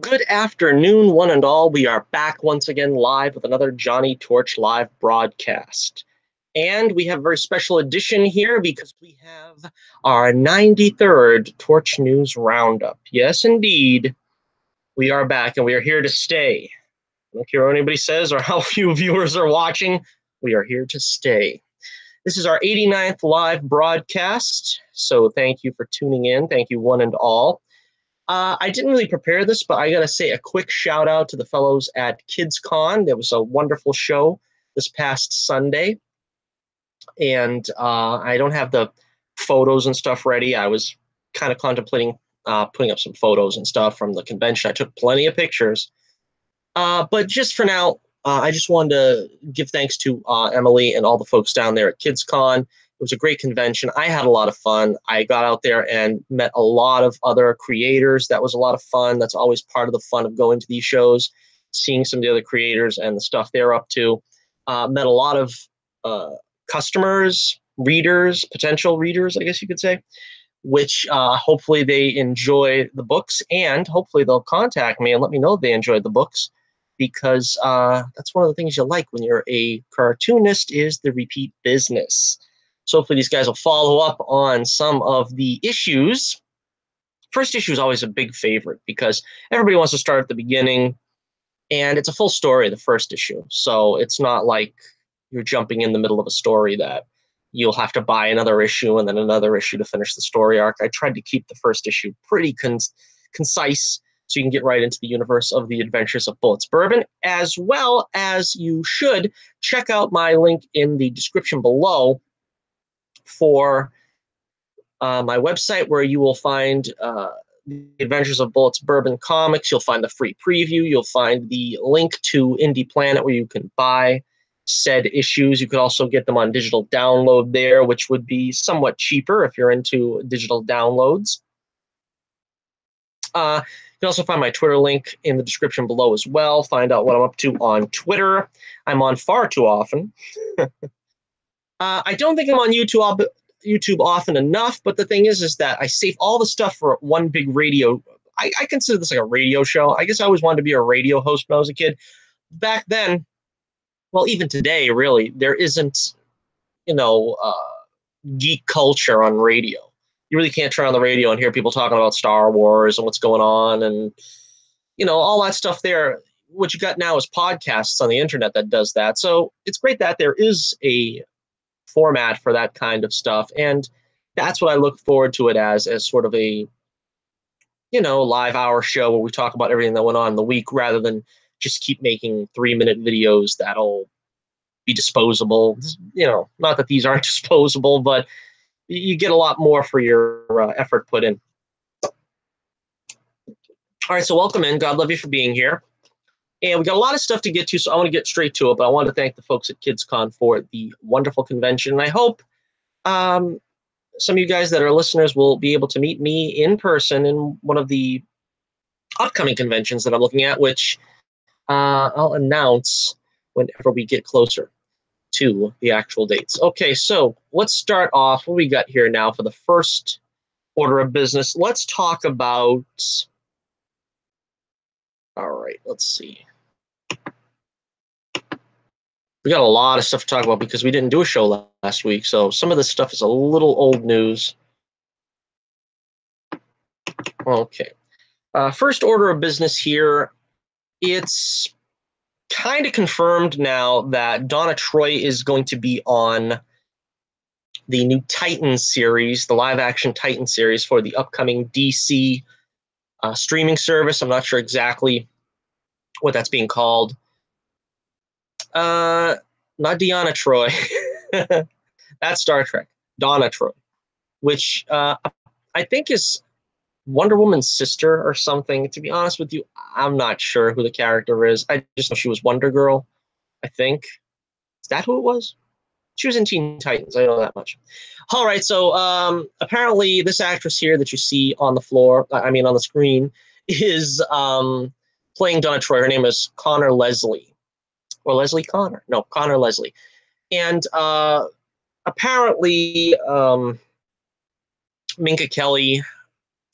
Good afternoon, one and all. We are back once again live with another Johnny Torch live broadcast. And we have a very special edition here because we have our 93rd Torch News Roundup. Yes, indeed, we are back and we are here to stay. I don't care what anybody says or how few viewers are watching. We are here to stay. This is our 89th live broadcast, so thank you for tuning in. Thank you, one and all. I didn't really prepare this, but I got to say a quick shout out to the fellows at KidsCon. There was a wonderful show this past Sunday, and I don't have the photos and stuff ready. I was kind of contemplating putting up some photos and stuff from the convention. I took plenty of pictures, but just for now, I just wanted to give thanks to Emily and all the folks down there at KidsCon. It was a great convention. I had a lot of fun. I got out there and met a lot of other creators. That was a lot of fun. That's always part of the fun of going to these shows, seeing some of the other creators and the stuff they're up to. Met a lot of customers, readers, potential readers, I guess you could say, which hopefully they enjoy the books, and hopefully they'll contact me and let me know they enjoyed the books, because that's one of the things you like when you're a cartoonist is the repeat business. So hopefully these guys will follow up on some of the issues. First issue is always a big favorite because everybody wants to start at the beginning, and it's a full story, the first issue. So it's not like you're jumping in the middle of a story that you'll have to buy another issue and then another issue to finish the story arc. I tried to keep the first issue pretty concise so you can get right into the universe of the Adventures of Bullets Bourbon, as well as you should check out my link in the description below for my website, where you will find the Adventures of Bullets Bourbon comics. You'll find the free preview. You'll find the link to Indie Planet, where you can buy said issues. You could also get them on digital download there, which would be somewhat cheaper if you're into digital downloads. You can also find my Twitter link in the description below as well. Find out what I'm up to on Twitter. I'm on far too often. I don't think I'm on YouTube often enough, but the thing is that I save all the stuff for one big radio. I consider this like a radio show. I guess I always wanted to be a radio host when I was a kid. Back then, well, even today, really, there isn't, geek culture on radio. You really can't turn on the radio and hear people talking about Star Wars and what's going on and, all that stuff there. What you got now is podcasts on the internet that does that. So it's great that there is a format for that kind of stuff, and that's what I look forward to it as sort of a live hour show where we talk about everything that went on in the week, rather than just keep making 3-minute videos that'll be disposable. Not that these aren't disposable, but you get a lot more for your effort put in. All right, so welcome in. God love you for being here. And we got a lot of stuff to get to, so I want to get straight to it. But I want to thank the folks at KidsCon for the wonderful convention. And I hope some of you guys that are listeners will be able to meet me in person in one of the upcoming conventions that I'm looking at, which I'll announce whenever we get closer to the actual dates. Okay, so let's start off. What we got here now for the first order of business? Let's talk about... All right, let's see. We got a lot of stuff to talk about because we didn't do a show last week, so some of this stuff is a little old news. Okay. First order of business here. It's kind of confirmed now that Donna Troy is going to be on the new Titan series, the live-action Titan series for the upcoming DC streaming service. I'm not sure exactly what that's being called. Not Deanna Troy. That's Star Trek. Donna Troy, which I think is Wonder Woman's sister or something. To be honest with you, I'm not sure who the character is. I just know she was Wonder Girl, I think. Is that who it was? She was in Teen Titans. I know that much. All right, so apparently this actress here that you see on the on the screen, is playing Donna Troy. Her name is Connor Leslie. Or Leslie Connor. No, Connor Leslie. And apparently Minka Kelly,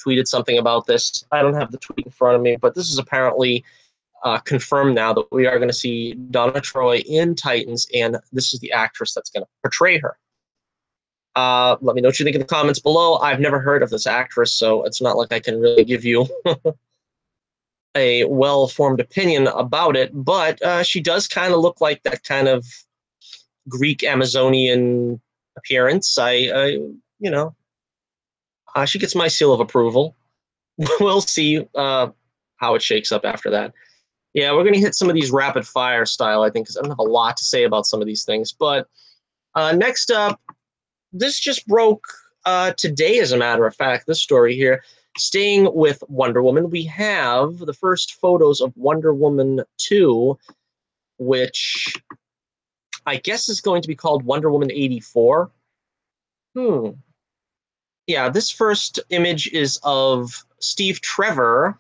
tweeted something about this. I don't have the tweet in front of me, but this is apparently confirmed now that we are going to see Donna Troy in Titans, and this is the actress that's going to portray her. Let me know what you think in the comments below. I've never heard of this actress, so it's not like I can really give you a well-formed opinion about it, but she does kind of look like that kind of Greek Amazonian appearance. You know, she gets my seal of approval. We'll see how it shakes up after that. Yeah, we're going to hit some of these rapid fire style, I think, because I don't have a lot to say about some of these things. But next up, this just broke today, as a matter of fact, this story here. Staying with Wonder Woman, we have the first photos of Wonder Woman 2, which I guess is going to be called Wonder Woman 84. Yeah, this first image is of Steve Trevor.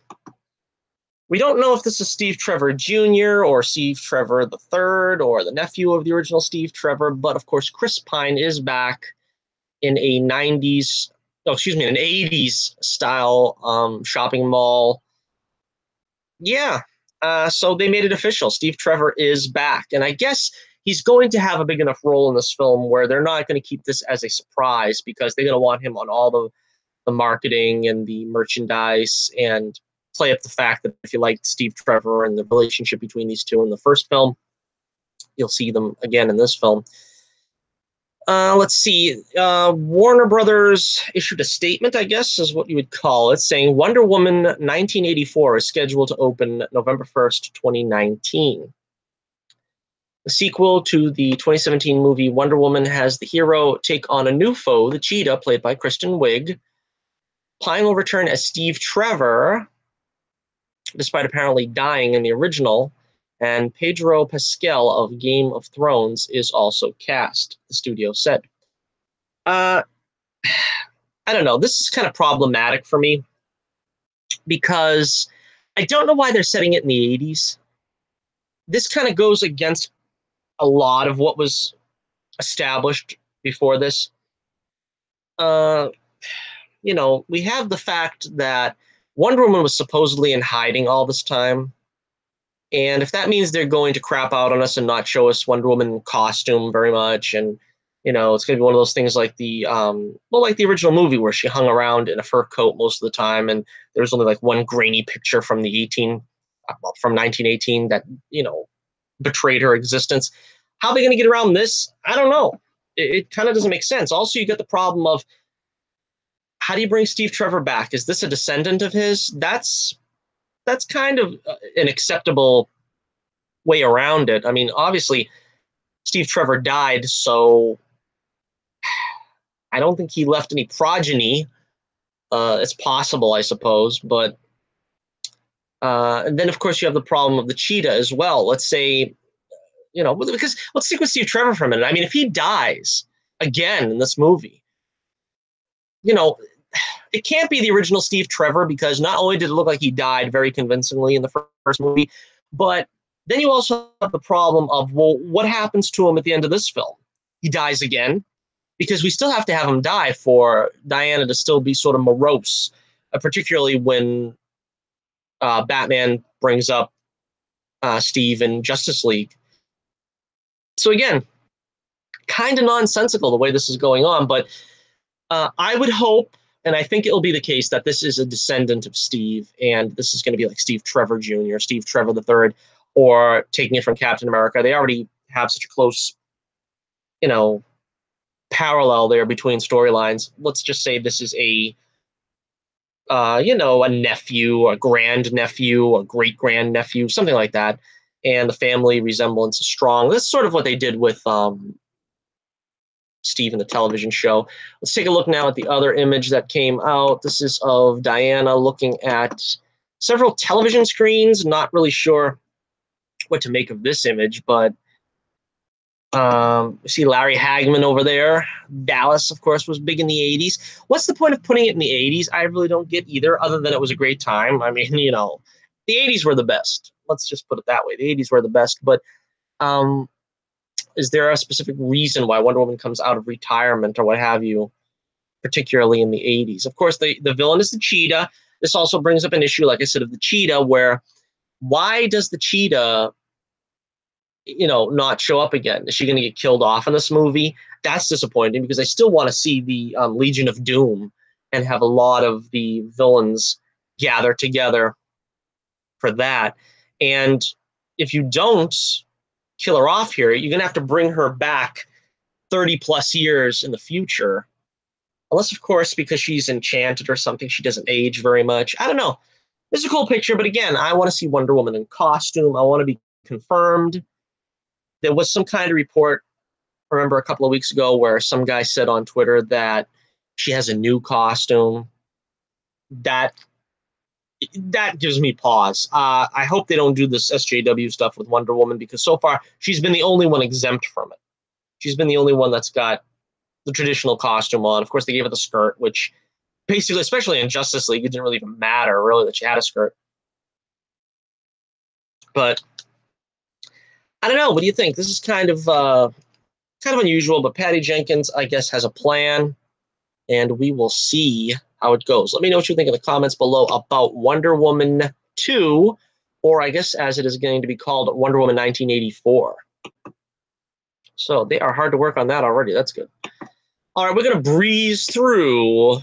We don't know if this is Steve Trevor Jr. or Steve Trevor III or the nephew of the original Steve Trevor, but of course Chris Pine is back in a 90s, oh, excuse me, an 80s style shopping mall. Yeah, so they made it official. Steve Trevor is back, and I guess he's going to have a big enough role in this film where they're not going to keep this as a surprise, because they're going to want him on all the marketing and the merchandise, and play up the fact that if you liked Steve Trevor and the relationship between these two in the first film, you'll see them again in this film. Let's see. Warner Brothers issued a statement, I guess is what you would call it, saying Wonder Woman 1984 is scheduled to open November 1st, 2019. The sequel to the 2017 movie Wonder Woman has the hero take on a new foe, the Cheetah, played by Kristen Wiig. Pine will return as Steve Trevor, despite apparently dying in the original, and Pedro Pascal of Game of Thrones is also cast, the studio said. I don't know. This is kind of problematic for me, because I don't know why they're setting it in the 80s. This kind of goes against a lot of what was established before this. You know, we have the fact that Wonder Woman was supposedly in hiding all this time. And if that means they're going to crap out on us and not show us Wonder Woman costume very much, and, you know, it's going to be one of those things like the, like the original movie where she hung around in a fur coat most of the time, and there was only like one grainy picture from the from 1918 that, you know, betrayed her existence. How are they going to get around this? I don't know. It kind of doesn't make sense. Also, you get the problem of, how do you bring Steve Trevor back? Is this a descendant of his? That's kind of an acceptable way around it. I mean, obviously, Steve Trevor died, so I don't think he left any progeny. It's possible, I suppose, but and then, of course, you have the problem of the Cheetah as well. Let's say, you know, because let's stick with Steve Trevor for a minute. I mean, if he dies again in this movie, you know, it can't be the original Steve Trevor, because not only did it look like he died very convincingly in the first movie, but then you also have the problem of, well, what happens to him at the end of this film? He dies again, because we still have to have him die for Diana to still be sort of morose, particularly when Batman brings up Steve in Justice League. So again, kind of nonsensical the way this is going on, but I would hope, and I think it'll be the case, that this is a descendant of Steve, and this is going to be like Steve Trevor Jr., Steve Trevor III, or taking it from Captain America. They already have such a close, you know, parallel there between storylines. Let's just say this is a, you know, a nephew, a grandnephew, a great-grandnephew, something like that, and the family resemblance is strong. This is sort of what they did with Steve in the television show. Let's take a look now at the other image that came out. This is of Diana looking at several television screens. Not really sure what to make of this image, but see Larry Hagman over there. Dallas, of course, was big in the 80s. What's the point of putting it in the 80s? I really don't get either, other than it was a great time. I mean, you know, the 80s were the best. Let's just put it that way. The 80s were the best, but is there a specific reason why Wonder Woman comes out of retirement or what have you particularly in the 80s. Of course, the villain is the cheetah. This also brings up an issue, like I said, of the cheetah, where why does the cheetah, not show up again? Is she going to get killed off in this movie? That's disappointing because I still want to see the Legion of Doom and have a lot of the villains gather together for that. And if you don't kill her off here, you're going to have to bring her back 30 plus years in the future. Unless, of course, because she's enchanted or something, she doesn't age very much. I don't know. This is a cool picture, but again, I want to see Wonder Woman in costume. I want to be confirmed. There was some kind of report, I remember a couple of weeks ago, where some guy said on Twitter that she has a new costume. That gives me pause. I hope they don't do this SJW stuff with Wonder Woman, because so far she's been the only one exempt from it. She's been the only one that's got the traditional costume on. Of course, they gave her the skirt, which basically, especially in Justice League, it didn't really even matter, really, that she had a skirt. But I don't know. What do you think? This is kind of unusual, but Patty Jenkins, I guess, has a plan, and we will see how it goes. Let me know what you think in the comments below about Wonder Woman 2, or I guess as it is going to be called, Wonder Woman 1984. So they are hard to work on that already. That's good. All right, we're going to breeze through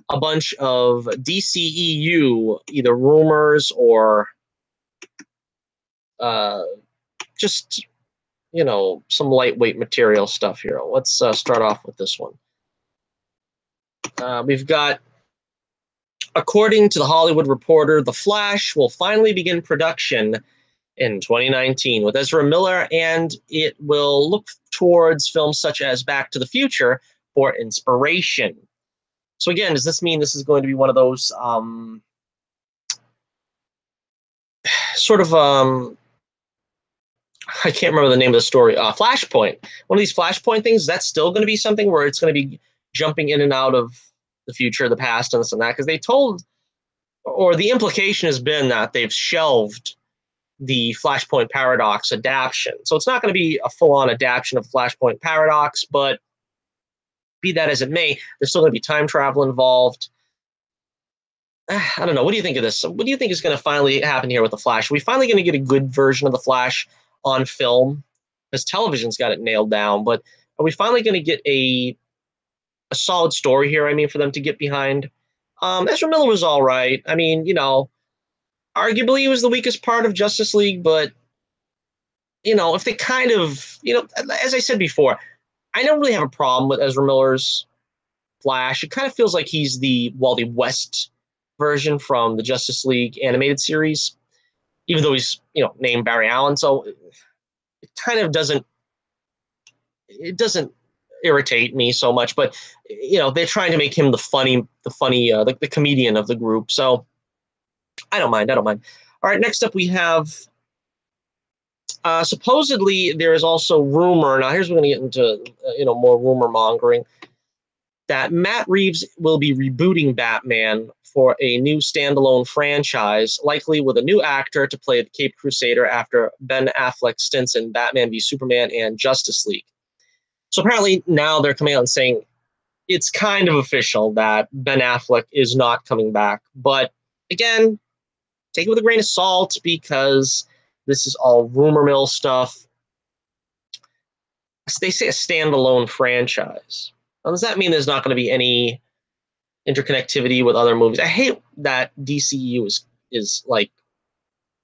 a bunch of DCEU, either rumors or just, some lightweight material stuff here. Let's start off with this one. We've got, according to The Hollywood Reporter, The Flash will finally begin production in 2019 with Ezra Miller, and it will look towards films such as Back to the Future for inspiration. So again, does this mean this is going to be one of those I can't remember the name of the story, Flashpoint. One of these Flashpoint things, that's still going to be something where it's going to be jumping in and out of the future, the past, and this and that, because they told, or the implication has been that they've shelved the Flashpoint Paradox adaptation. So it's not going to be a full-on adaptation of Flashpoint Paradox, but be that as it may, there's still going to be time travel involved. I don't know. What do you think of this? What do you think is going to finally happen here with The Flash? Are we finally going to get a good version of The Flash on film? Because television's got it nailed down, but are we finally going to get a solid story here, for them to get behind? Ezra Miller was all right. Arguably he was the weakest part of Justice League, but, if they kind of, as I said before, I don't really have a problem with Ezra Miller's Flash. It kind of feels like he's the Wally West version from the Justice League animated series, even though he's, named Barry Allen. So it kind of doesn't irritate me so much, but they're trying to make him the comedian of the group. So I don't mind. All right, next up we have supposedly there is also rumor. Now here's where we're going to get into more rumor mongering, that Matt Reeves will be rebooting Batman for a new standalone franchise, likely with a new actor to play the Caped Crusader after Ben Affleck's stints in Batman v Superman and Justice League. So apparently now they're coming out and saying it's kind of official that Ben Affleck is not coming back. But again, take it with a grain of salt, because this is all rumor mill stuff. They say a standalone franchise. Now, does that mean there's not going to be any interconnectivity with other movies? I hate that DCEU is like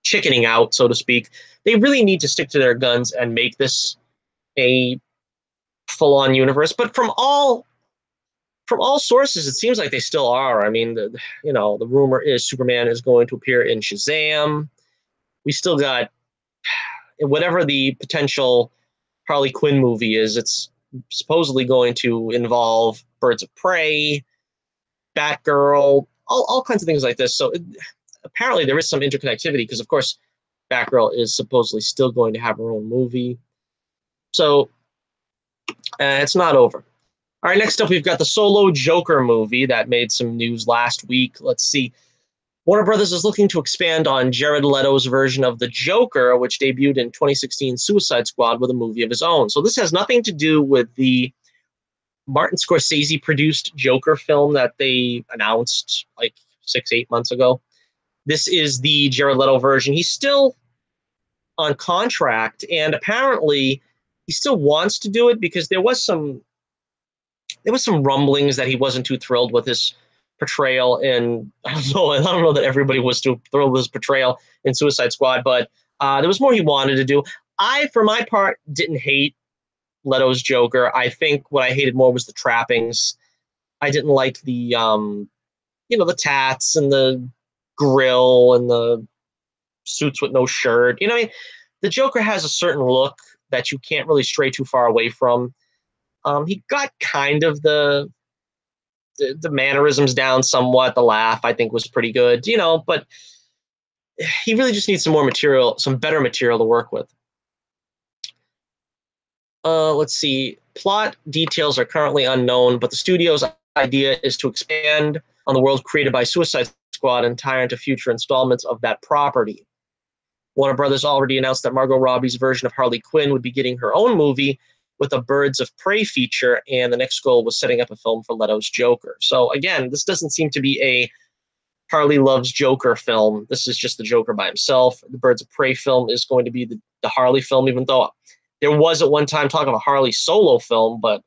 chickening out, so to speak. They really need to stick to their guns and make this a full-on universe. But from all sources, it seems like they still are. The rumor is Superman is going to appear in Shazam. We still got, whatever the potential Harley Quinn movie is, it's supposedly going to involve Birds of Prey, Batgirl, all kinds of things like this. So apparently there is some interconnectivity, because of course Batgirl is supposedly still going to have her own movie. So it's not over. All right, next up we've got the solo Joker movie that made some news last week. Let's see. Warner Brothers is looking to expand on Jared Leto's version of the Joker, which debuted in 2016 Suicide Squad, with a movie of his own. So this has nothing to do with the Martin Scorsese produced Joker film that they announced like 6-8 months ago. This is the Jared Leto version. He's still on contract, and apparently he still wants to do it because there was some rumblings that he wasn't too thrilled with his portrayal in I don't know that everybody was too thrilled with his portrayal in Suicide Squad, but there was more he wanted to do. I, for my part, didn't hate Leto's Joker. I think what I hated more was the trappings. I didn't like the the tats and the grill and the suits with no shirt. I mean, the Joker has a certain look that you can't really stray too far away from. He got kind of the mannerisms down somewhat. The laugh, I think, was pretty good, but he really just needs some more material, some better material to work with. Let's see. Plot details are currently unknown, but the studio's idea is to expand on the world created by Suicide Squad and tie into future installments of that property. Warner Brothers already announced that Margot Robbie's version of Harley Quinn would be getting her own movie with a Birds of Prey feature, and the next goal was setting up a film for Leto's Joker. So again, this doesn't seem to be a Harley loves Joker film. This is just the Joker by himself. The Birds of Prey film is going to be the Harley film, even though there was at one time talk of a Harley solo film, but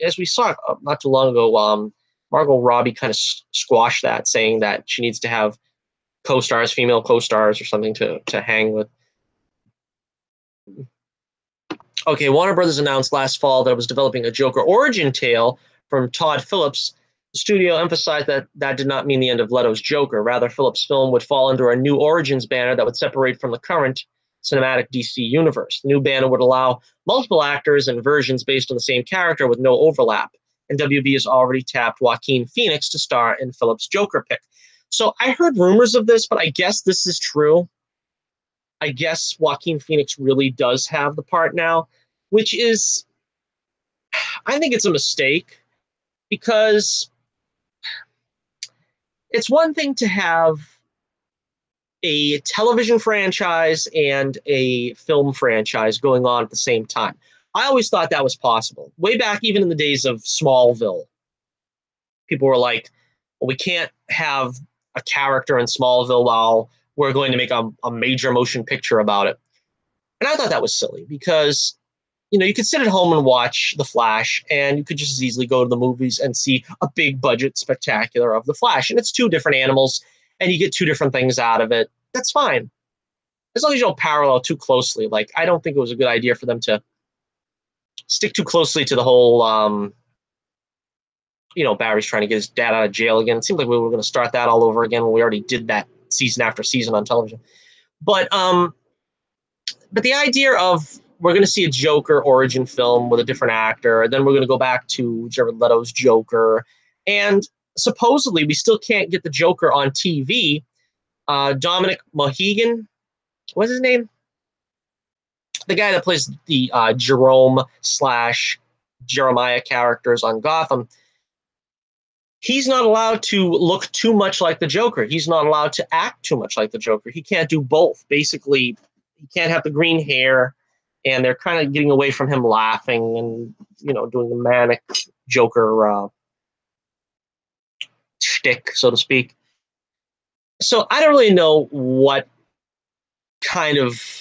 as we saw not too long ago, Margot Robbie kind of squashed that, saying that she needs to have co-stars, female co-stars or something to hang with. Okay, Warner Brothers announced last fall that it was developing a Joker origin tale from Todd Phillips. The studio emphasized that that did not mean the end of Leto's Joker. Rather, Phillips' film would fall under a new Origins banner that would separate from the current cinematic DC universe. The new banner would allow multiple actors and versions based on the same character with no overlap. And WB has already tapped Joaquin Phoenix to star in Phillips' Joker pick. So I heard rumors of this, but I guess this is true. I guess Joaquin Phoenix really does have the part now, which is, I think it's a mistake, because it's one thing to have a television franchise and a film franchise going on at the same time. I always thought that was possible. Way back, even in the days of Smallville, people were like, well, we can't have a character in Smallville while we're going to make a major motion picture about it. And I thought that was silly because, you could sit at home and watch The Flash, and you could just as easily go to the movies and see a big budget spectacular of The Flash. And it's two different animals, and you get two different things out of it. That's fine. As long as you don't parallel too closely. Like, I don't think it was a good idea for them to stick too closely to the whole, Barry's trying to get his dad out of jail again. It seemed like we were going to start that all over again when we already did that season after season on television. But the idea of we're going to see a Joker origin film with a different actor, and then we're going to go back to Jared Leto's Joker, and supposedly we still can't get the Joker on TV. Dominic Mohegan, what's his name? The guy that plays the Jerome/Jeremiah characters on Gotham. He's not allowed to look too much like the Joker. He's not allowed to act too much like the Joker. He can't do both. Basically, he can't have the green hair, and they're kind of getting away from him laughing and, doing the manic Joker shtick, so to speak. So I don't really know what kind of,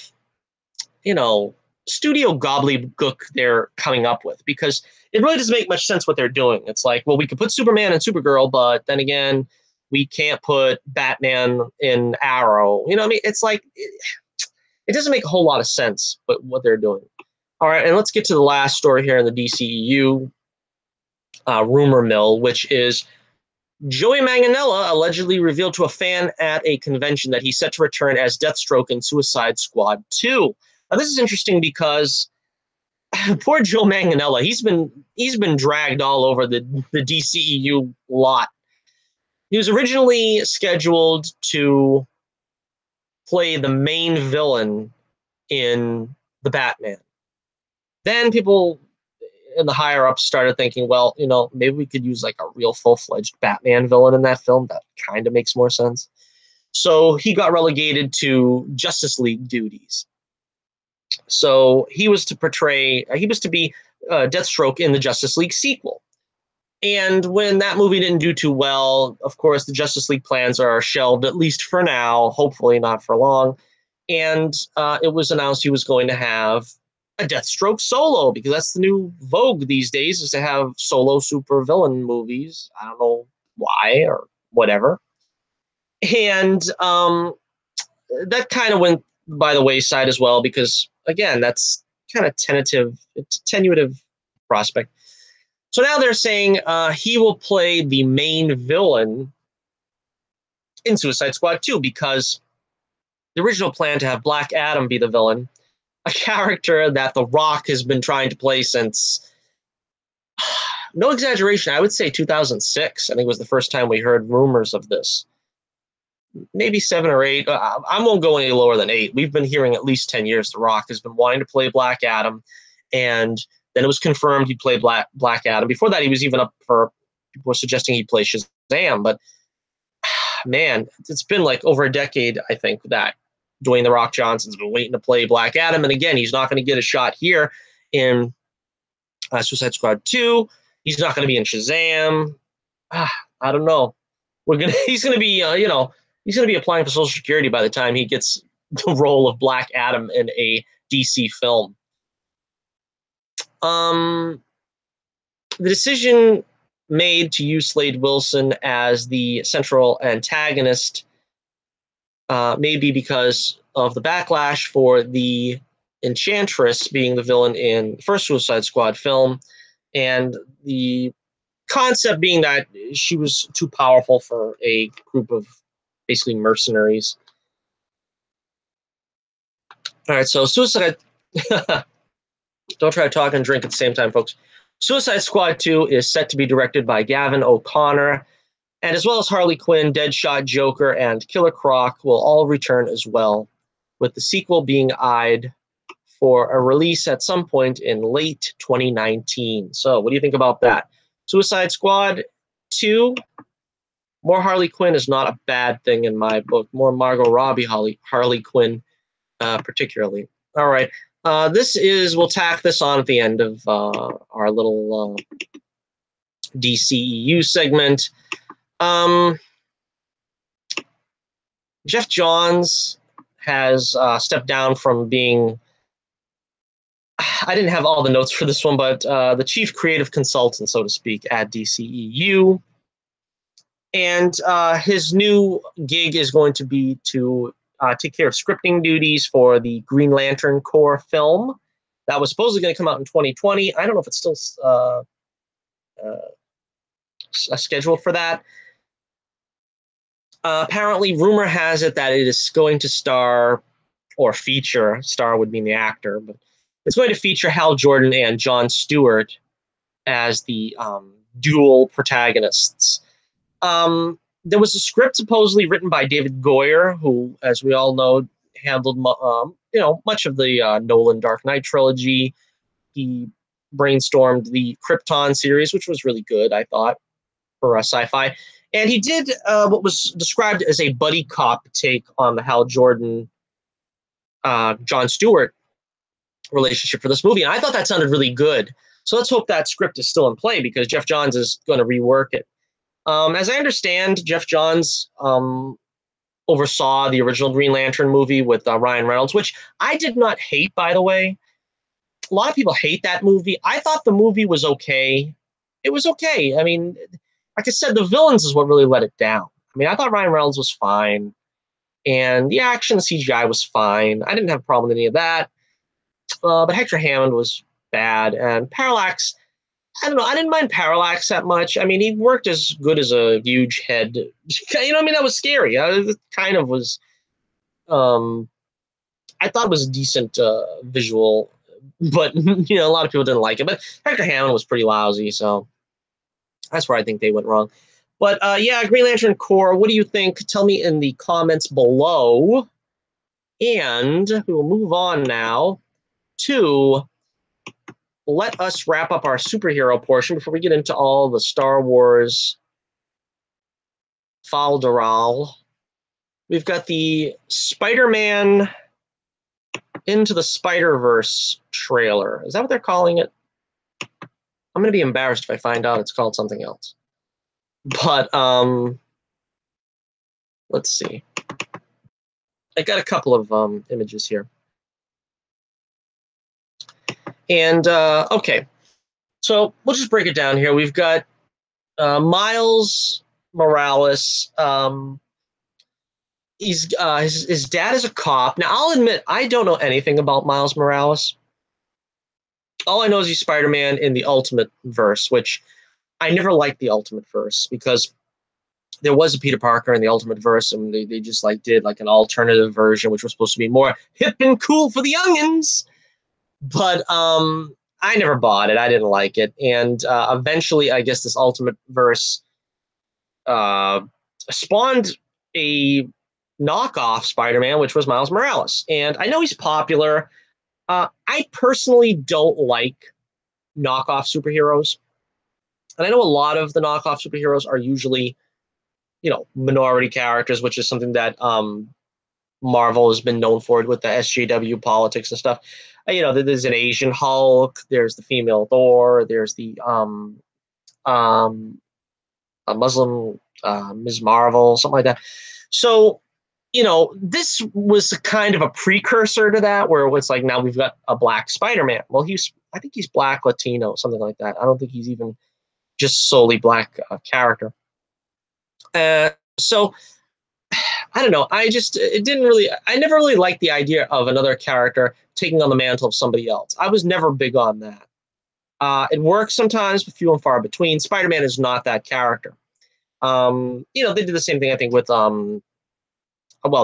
studio gobbledygook they're coming up with, because it really doesn't make much sense what they're doing. It's like, well, we could put Superman and Supergirl, but then again, we can't put Batman in Arrow. I mean, it's like, it doesn't make a whole lot of sense, but what they're doing. All right, and let's get to the last story here in the DCEU rumor mill, which is Joey Manganiello allegedly revealed to a fan at a convention that he's set to return as Deathstroke in Suicide Squad 2. Now, this is interesting because poor Joe Manganiello, he's been dragged all over the DCEU lot. He was originally scheduled to play the main villain in the Batman. Then people in the higher ups started thinking, well, maybe we could use like a real full-fledged Batman villain in that film. That kind of makes more sense. So he got relegated to Justice League duties. So he was to be Deathstroke in the Justice League sequel. And when that movie didn't do too well, of course, the Justice League plans are shelved, at least for now, hopefully not for long. And it was announced he was going to have a Deathstroke solo, because that's the new vogue these days, is to have solo supervillain movies. I don't know why or whatever. And that kind of went by the wayside as well, because, again, that's kind of tentative, it's a tenuative prospect. So now they're saying he will play the main villain in Suicide Squad 2, because the original plan to have Black Adam be the villain, a character that The Rock has been trying to play since, no exaggeration, I would say 2006. I think was the first time we heard rumors of this. Maybe 7 or 8. I won't go any lower than 8. We've been hearing at least 10 years The Rock has been wanting to play Black Adam, and then it was confirmed he'd play Black Adam. Before that, he was even up for, people were suggesting he'd play Shazam, but man, it's been like over a decade, I think, that Dwayne The Rock Johnson's been waiting to play Black Adam. And again, he's not going to get a shot here in Suicide Squad 2. He's not going to be in Shazam. I don't know. He's going to be, he's going to be applying for Social Security by the time he gets the role of Black Adam in a DC film. The decision made to use Slade Wilson as the central antagonist may be because of the backlash for the Enchantress being the villain in the first Suicide Squad film, and the concept being that she was too powerful for a group of basically mercenaries. All right, so Suicide... Don't try to talk and drink at the same time, folks. Suicide Squad 2 is set to be directed by Gavin O'Connor, and as well as Harley Quinn, Deadshot, Joker, and Killer Croc will all return as well, with the sequel being eyed for a release at some point in late 2019. So what do you think about that? Suicide Squad 2, more Harley Quinn is not a bad thing in my book. More Margot Robbie Harley Quinn, particularly. All right. We'll tack this on at the end of our little DCEU segment. Geoff Johns has stepped down from being, I didn't have all the notes for this one, but the chief creative consultant, so to speak, at DCEU. And his new gig is going to be to take care of scripting duties for the Green Lantern Corps film that was supposedly going to come out in 2020. I don't know if it's still scheduled for that. Apparently, rumor has it that it is going to star would mean the actor, but it's going to feature Hal Jordan and Jon Stewart as the dual protagonists. There was a script supposedly written by David Goyer, who, as we all know, handled much of the Nolan Dark Knight trilogy. He brainstormed the Krypton series, which was really good, I thought, for sci-fi. And he did what was described as a buddy cop take on the Hal Jordan, Jon Stewart relationship for this movie. And I thought that sounded really good. So let's hope that script is still in play, because Geoff Johns is going to rework it. As I understand, Geoff Johns oversaw the original Green Lantern movie with Ryan Reynolds, which I did not hate, by the way. A lot of people hate that movie. I thought the movie was okay. It was okay. I mean, like I said, the villains is what really let it down. I mean, I thought Ryan Reynolds was fine, and the action, the CGI was fine. I didn't have a problem with any of that. But Hector Hammond was bad, and Parallax, I don't know. I didn't mind Parallax that much. I mean, he worked as good as a huge head. That was scary. It kind of was. I thought it was a decent visual, but a lot of people didn't like it. But Hector Hammond was pretty lousy, so that's where I think they went wrong. But yeah, Green Lantern Corps. What do you think? Tell me in the comments below, and we will move on now to let us wrap up our superhero portion before we get into all the Star Wars falderal. We've got the Spider-Man Into the Spider-Verse trailer. Is that what they're calling it? I'm going to be embarrassed if I find out it's called something else. But let's see. I got a couple of images here. And okay, so we'll just break it down here. We've got Miles Morales. His dad is a cop. Now, I'll admit, I don't know anything about Miles Morales. All I know is he's Spider-Man in the Ultimate Verse, which I never liked the Ultimate Verse because there was a Peter Parker in the Ultimate Verse, and they just like did like an alternative version, which was supposed to be more hip and cool for the youngins. But I never bought it. I didn't like it, and eventually, I guess this Ultimate Verse spawned a knockoff Spider-Man, which was Miles Morales. And I know he's popular. I personally don't like knockoff superheroes. And I know a lot of the knockoff superheroes are usually, minority characters, which is something that Marvel has been known for with the SJW politics and stuff. There's an Asian Hulk, there's the female Thor, there's the a Muslim Ms. Marvel, something like that. So, this was kind of a precursor to that, where it's like now we've got a black Spider-Man. Well, I think he's black Latino, something like that. I don't think he's even just solely black character. So I don't know. I never really liked the idea of another character taking on the mantle of somebody else. I was never big on that. It works sometimes, but few and far between. Spider-Man is not that character. They did the same thing, I think, with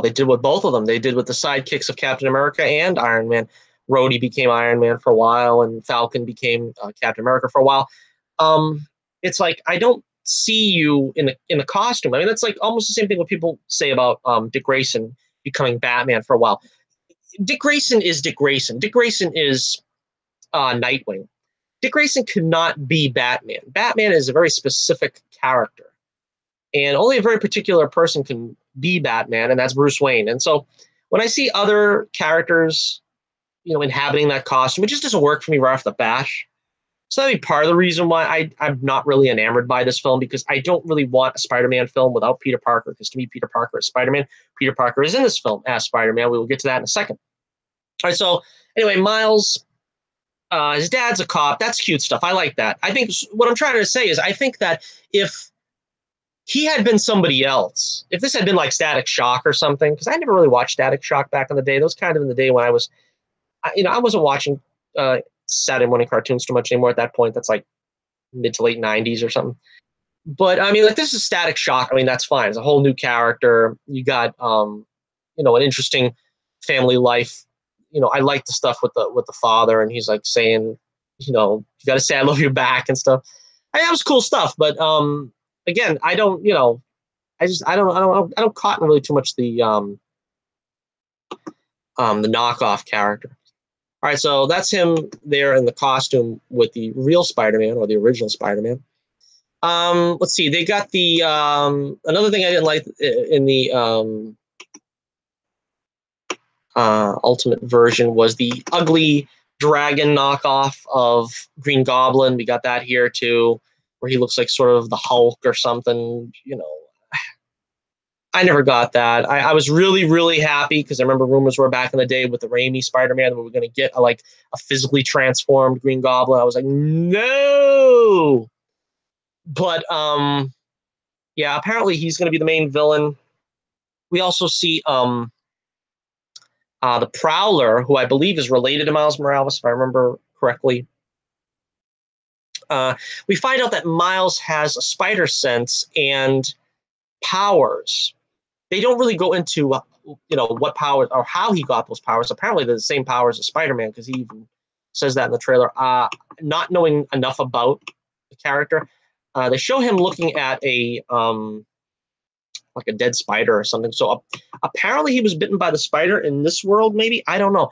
they did with both of them. They did with the sidekicks of Captain America and Iron Man. Rhodey became Iron Man for a while, and Falcon became Captain America for a while. It's like I don't see you in the costume. I mean, that's like almost the same thing what people say about Dick Grayson becoming Batman for a while. Dick Grayson is Dick Grayson. Dick Grayson is Nightwing. Dick Grayson could not be Batman. Batman is a very specific character, and only a very particular person can be Batman, and that's Bruce Wayne. And so when I see other characters, inhabiting that costume, it just doesn't work for me right off the bat. So that'd be part of the reason why I'm not really enamored by this film, because I don't really want a Spider-Man film without Peter Parker, because to me, Peter Parker is Spider-Man. Peter Parker is in this film as Spider-Man. We will get to that in a second. All right, so anyway, Miles, his dad's a cop. That's cute stuff. I like that. I think what I'm trying to say is I think that if he had been somebody else, if this had been like Static Shock or something, because I never really watched Static Shock back in the day. That was kind of in the day when I wasn't watching Saturday morning cartoons too much anymore at that point. That's like mid to late 90s or something. But I mean, like, this is Static Shock. I mean, that's fine. It's a whole new character. You got an interesting family life. I like the stuff with the father, and he's like saying, you got to say I love you back and stuff. That was cool stuff. But again, I don't cotton really too much the knockoff character. All right, so that's him there in the costume with the real Spider-Man, or the original Spider-Man. Let's see. They got the another thing I didn't like in the Ultimate version was the ugly dragon knockoff of Green Goblin. We got that here too, where he looks like sort of the Hulk or something. I never got that. I was really, really happy because I remember rumors were back in the day with the Raimi Spider-Man that we were going to get a physically transformed Green Goblin. I was like, no. But yeah, apparently he's going to be the main villain. We also see the Prowler, who I believe is related to Miles Morales, if I remember correctly. We find out that Miles has a spider sense and powers. They don't really go into what powers or how he got those powers. Apparently they're the same powers as Spider-Man, because he even says that in the trailer. Not knowing enough about the character, they show him looking at a dead spider or something. So apparently he was bitten by the spider in this world, maybe. I don't know.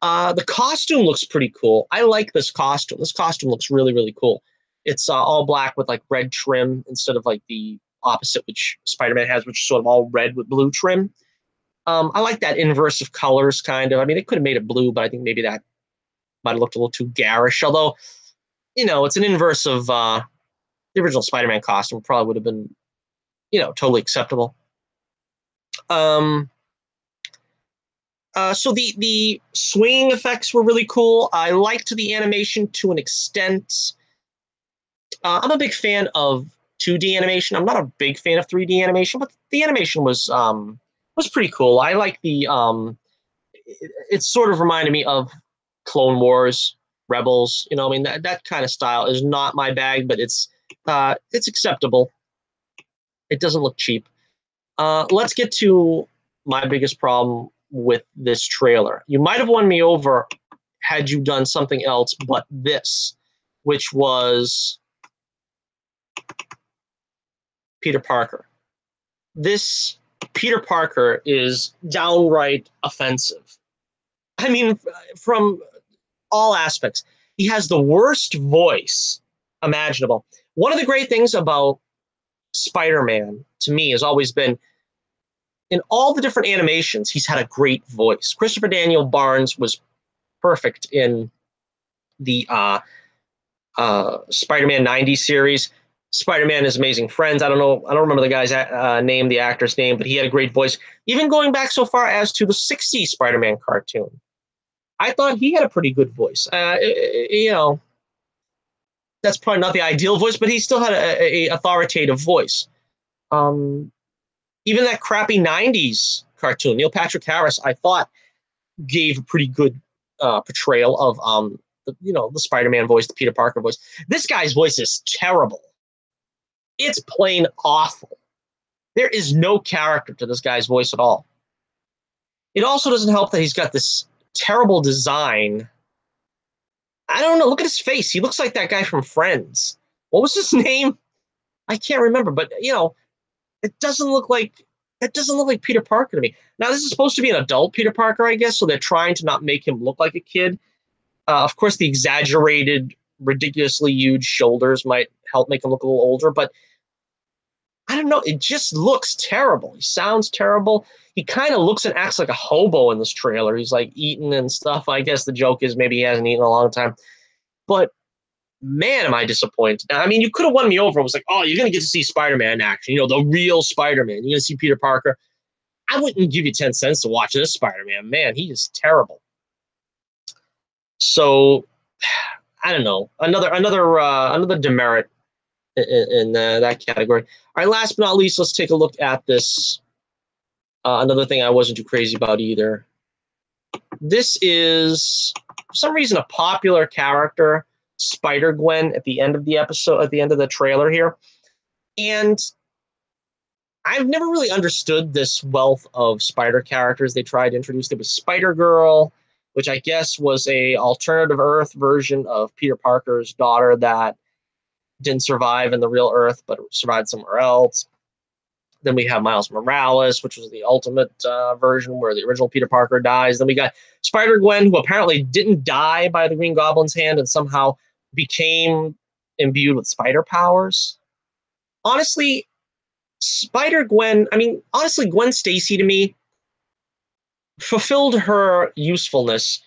The costume looks pretty cool. I like this costume. This costume looks really, really cool. It's all black with like red trim instead of like the opposite, which Spider-Man has, which is sort of all red with blue trim. I like that inverse of colors, kind of. I mean, they could have made it blue, but I think maybe that might have looked a little too garish. Although it's an inverse of the original Spider-Man costume. Probably would have been, totally acceptable. So the swinging effects were really cool. I liked the animation to an extent. I'm a big fan of 2D animation. I'm not a big fan of 3D animation, but the animation was pretty cool. I like the it sort of reminded me of Clone Wars, Rebels. I mean that kind of style is not my bag, but it's acceptable. It doesn't look cheap. Let's get to my biggest problem with this trailer. You might have won me over had you done something else but this, which was Peter Parker. This Peter Parker is downright offensive. I mean, from all aspects. He has the worst voice imaginable. One of the great things about Spider-Man to me has always been in all the different animations, he's had a great voice. Christopher Daniel Barnes was perfect in the Spider-Man 90 series. Spider-Man and His Amazing Friends. I don't remember the guy's name, the actor's name, but he had a great voice. Even going back so far as to the 60s Spider-Man cartoon. I thought he had a pretty good voice. That's probably not the ideal voice, but he still had a authoritative voice. Even that crappy 90s cartoon, Neil Patrick Harris, I thought gave a pretty good portrayal of the Spider-Man voice, the Peter Parker voice. This guy's voice is terrible. It's plain awful. There is no character to this guy's voice at all. It also doesn't help that he's got this terrible design. I don't know. Look at his face. He looks like that guy from Friends. What was his name? I can't remember, but it doesn't look like Peter Parker to me. Now, this is supposed to be an adult Peter Parker, I guess, so they're trying to not make him look like a kid. Of course, the exaggerated, ridiculously huge shoulders might help make him look a little older, but I don't know. It just looks terrible. He sounds terrible. He kind of looks and acts like a hobo in this trailer. He's like eating and stuff. I guess the joke is maybe he hasn't eaten in a long time. But man, am I disappointed. I mean, you could have won me over. It was like, oh, you're going to get to see Spider-Man in action. The real Spider-Man. You're going to see Peter Parker. I wouldn't give you 10 cents to watch this Spider-Man. Man, he is terrible. So, I don't know. Another demerit in that category. All right, last but not least, let's take a look at this. Another thing I wasn't too crazy about either. This is, for some reason, a popular character, Spider-Gwen, at the end of the episode, at the end of the trailer here. And I've never really understood this wealth of spider characters they tried to introduce. There was Spider-Girl, which I guess was a alternative Earth version of Peter Parker's daughter that didn't survive in the real Earth, but survived somewhere else. Then we have Miles Morales, which was the ultimate version where the original Peter Parker dies. Then we got Spider-Gwen, who apparently didn't die by the Green Goblin's hand and somehow became imbued with spider powers. Honestly, Spider-Gwen, Gwen Stacy to me fulfilled her usefulness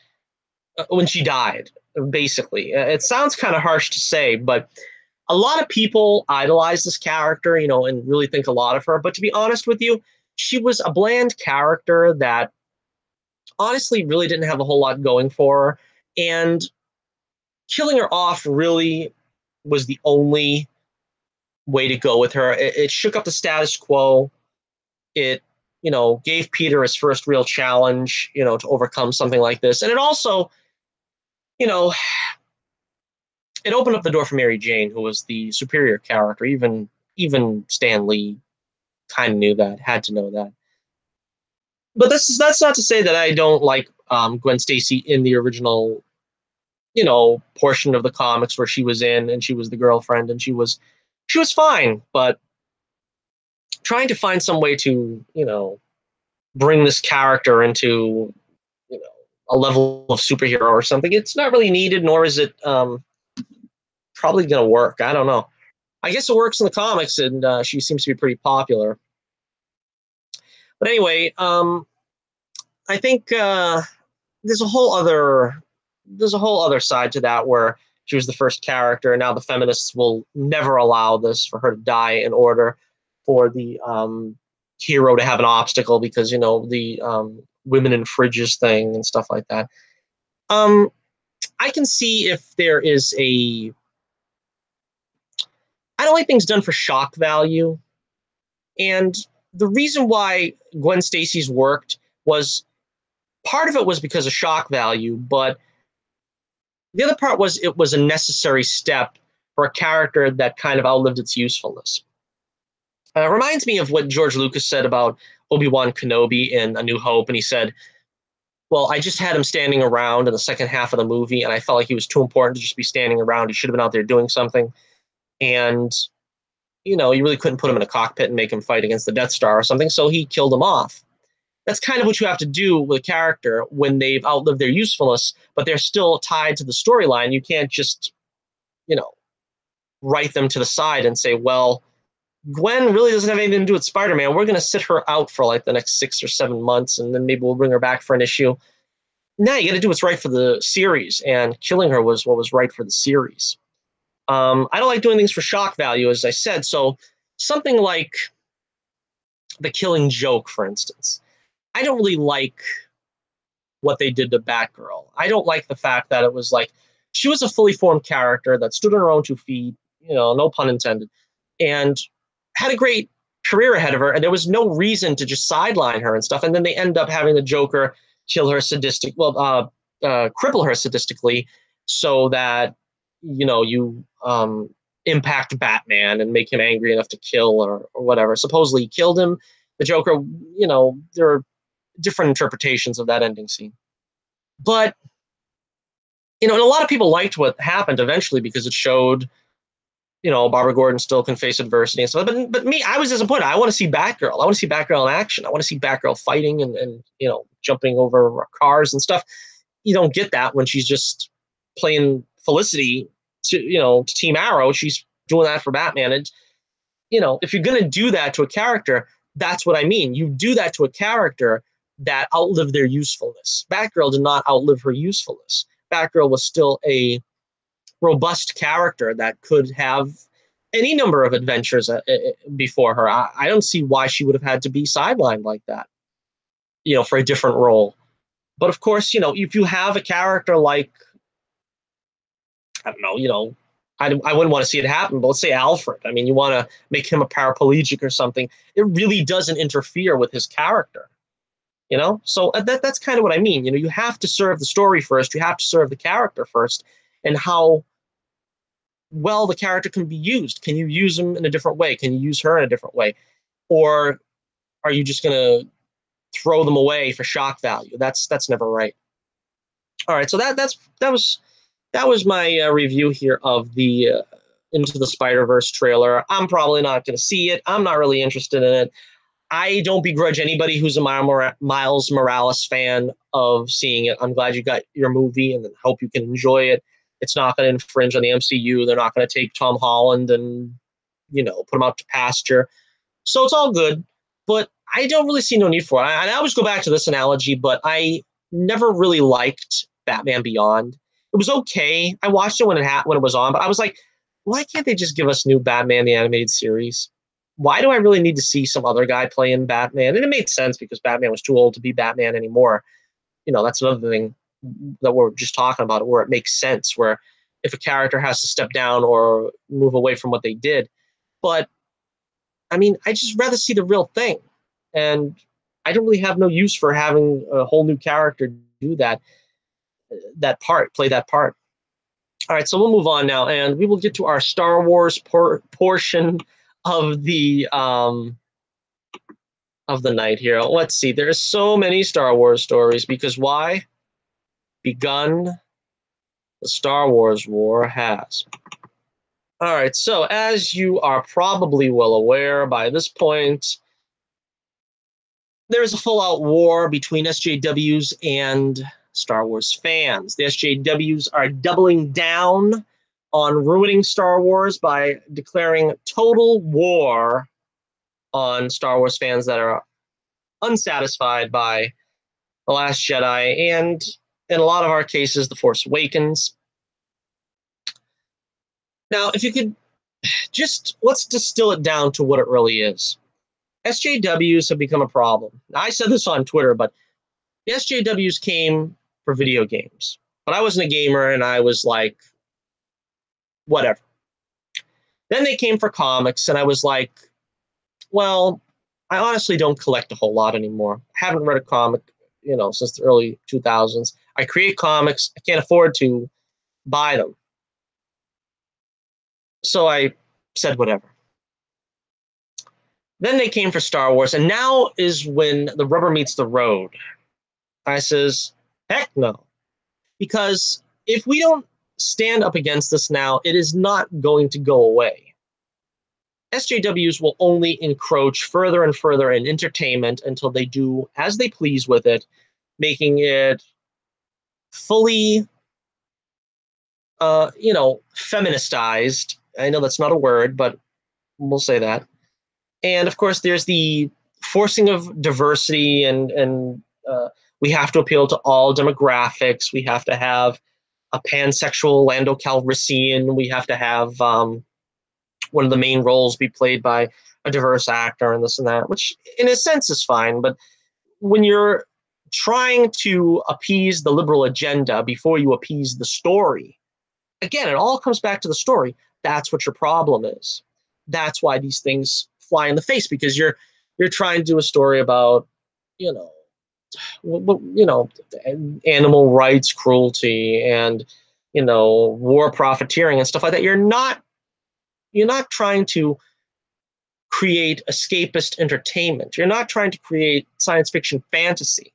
when she died, basically. It sounds kind of harsh to say, but a lot of people idolize this character, and really think a lot of her. But to be honest with you, she was a bland character that honestly really didn't have a whole lot going for her. And killing her off really was the only way to go with her. It shook up the status quo. It, gave Peter his first real challenge, to overcome something like this. And it also, it opened up the door for Mary Jane, who was the superior character. Even Stan Lee kind of knew that, had to know that. But that's not to say that I don't like Gwen Stacy in the original, portion of the comics where she was in and she was the girlfriend and she was fine. But trying to find some way to, bring this character into, a level of superhero or something, it's not really needed, nor is it probably going to work. I don't know. I guess it works in the comics, and she seems to be pretty popular. But anyway, I think there's a whole other side to that where She was the first character, and now the feminists will never allow this, for her to die in order for the hero to have an obstacle, because, you know, the women in fridges thing and stuff like that. I can see if there is a... I don't like things done for shock value. And the reason why Gwen Stacy's worked was, part of it was because of shock value, but the other part was it was a necessary step for a character that kind of outlived its usefulness. It reminds me of what George Lucas said about Obi-Wan Kenobi in A New Hope, and he said, well, I just had him standing around in the second half of the movie, and I felt like he was too important to just be standing around. He should have been out there doing something. And, you know, you really couldn't put him in a cockpit and make him fight against the Death Star or something, so he killed him off. That's kind of what you have to do with a character when they've outlived their usefulness, but they're still tied to the storyline. You can't just, you know, write them to the side and say, well, Gwen really doesn't have anything to do with Spider-Man. We're going to sit her out for like the next 6 or 7 months, and then maybe we'll bring her back for an issue. No, you got to do what's right for the series, and killing her was what was right for the series. I don't like doing things for shock value, as I said. So something like the Killing Joke, for instance. I don't really like what they did to Batgirl. I don't like the fact that it was like, she was a fully formed character that stood on her own 2 feet, you know, no pun intended, and had a great career ahead of her, and there was no reason to just sideline her and stuff. And then they end up having the Joker kill her cripple her sadistically, so that, you know, you impact Batman and make him angry enough to kill, or whatever. Supposedly he killed him. The Joker, you know, there are different interpretations of that ending scene. But, you know, and a lot of people liked what happened eventually because it showed, you know, Barbara Gordon still can face adversity and stuff. But me, I was disappointed. I want to see Batgirl. I want to see Batgirl in action. I want to see Batgirl fighting and you know, jumping over cars and stuff. You don't get that when she's just playing Felicity to, you know, to Team Arrow. She's doing that for Batman. And, you know, if you're going to do that to a character, that's what I mean. You do that to a character that outlived their usefulness. Batgirl did not outlive her usefulness. Batgirl was still a robust character that could have any number of adventures before her. I don't see why she would have had to be sidelined like that, you know, for a different role. But of course, you know, if you have a character like, I don't know, you know, I wouldn't want to see it happen, but let's say Alfred. I mean, you want to make him a paraplegic or something. It really doesn't interfere with his character, you know? So that's kind of what I mean. You know, you have to serve the story first. You have to serve the character first, and how well the character can be used. Can you use him in a different way? Can you use her in a different way? Or are you just going to throw them away for shock value? That's never right. All right, so that was my review here of the Into the Spider-Verse trailer. I'm probably not going to see it. I'm not really interested in it. I don't begrudge anybody who's a Miles Morales fan of seeing it. I'm glad you got your movie, and hope you can enjoy it. It's not going to infringe on the MCU. They're not going to take Tom Holland and, you know, put him out to pasture. So it's all good. But I don't really see no need for it. I always go back to this analogy, but I never really liked Batman Beyond. It was okay. I watched it when it was on, but I was like, why can't they just give us new Batman the animated series? Why do I really need to see some other guy playing Batman? And it made sense because Batman was too old to be Batman anymore. You know, that's another thing that we're just talking about, where it makes sense, where if a character has to step down or move away from what they did. But, I mean, I just rather see the real thing. And I don't really have no use for having a whole new character do play that part. All right, so we'll move on now, and we will get to our Star Wars portion of the night here. Let's see. There's so many Star Wars stories because why? Begun the Star Wars war has. All right, so as you are probably well aware by this point, there is a full-out war between SJWs and Star Wars fans. The SJWs are doubling down on ruining Star Wars by declaring total war on Star Wars fans that are unsatisfied by The Last Jedi, and in a lot of our cases, The Force Awakens. Now, if you could let's distill it down to what it really is. SJWs have become a problem. Now, I said this on Twitter, but the SJWs came for video games. But I wasn't a gamer, and I was like, whatever. Then they came for comics, and I was like, well, I honestly don't collect a whole lot anymore. I haven't read a comic, since the early 2000s. I create comics. I can't afford to buy them. So I said whatever. Then they came for Star Wars, and now is when the rubber meets the road. I says, heck no. Because if we don't stand up against this now, it is not going to go away. SJWs will only encroach further and further in entertainment until they do as they please with it, making it fully, feministized. I know that's not a word, but we'll say that. And of course, there's the forcing of diversity, and we have to appeal to all demographics. We have to have a pansexual Lando Calrissian. We have to have one of the main roles be played by a diverse actor, and this and that, which in a sense is fine. But when you're trying to appease the liberal agenda before you appease the story, again, it all comes back to the story. That's what your problem is. That's why these things fly in the face, because you're trying to do a story about, animal rights cruelty and, war profiteering and stuff like that. You're not trying to create escapist entertainment. You're not trying to create science fiction fantasy.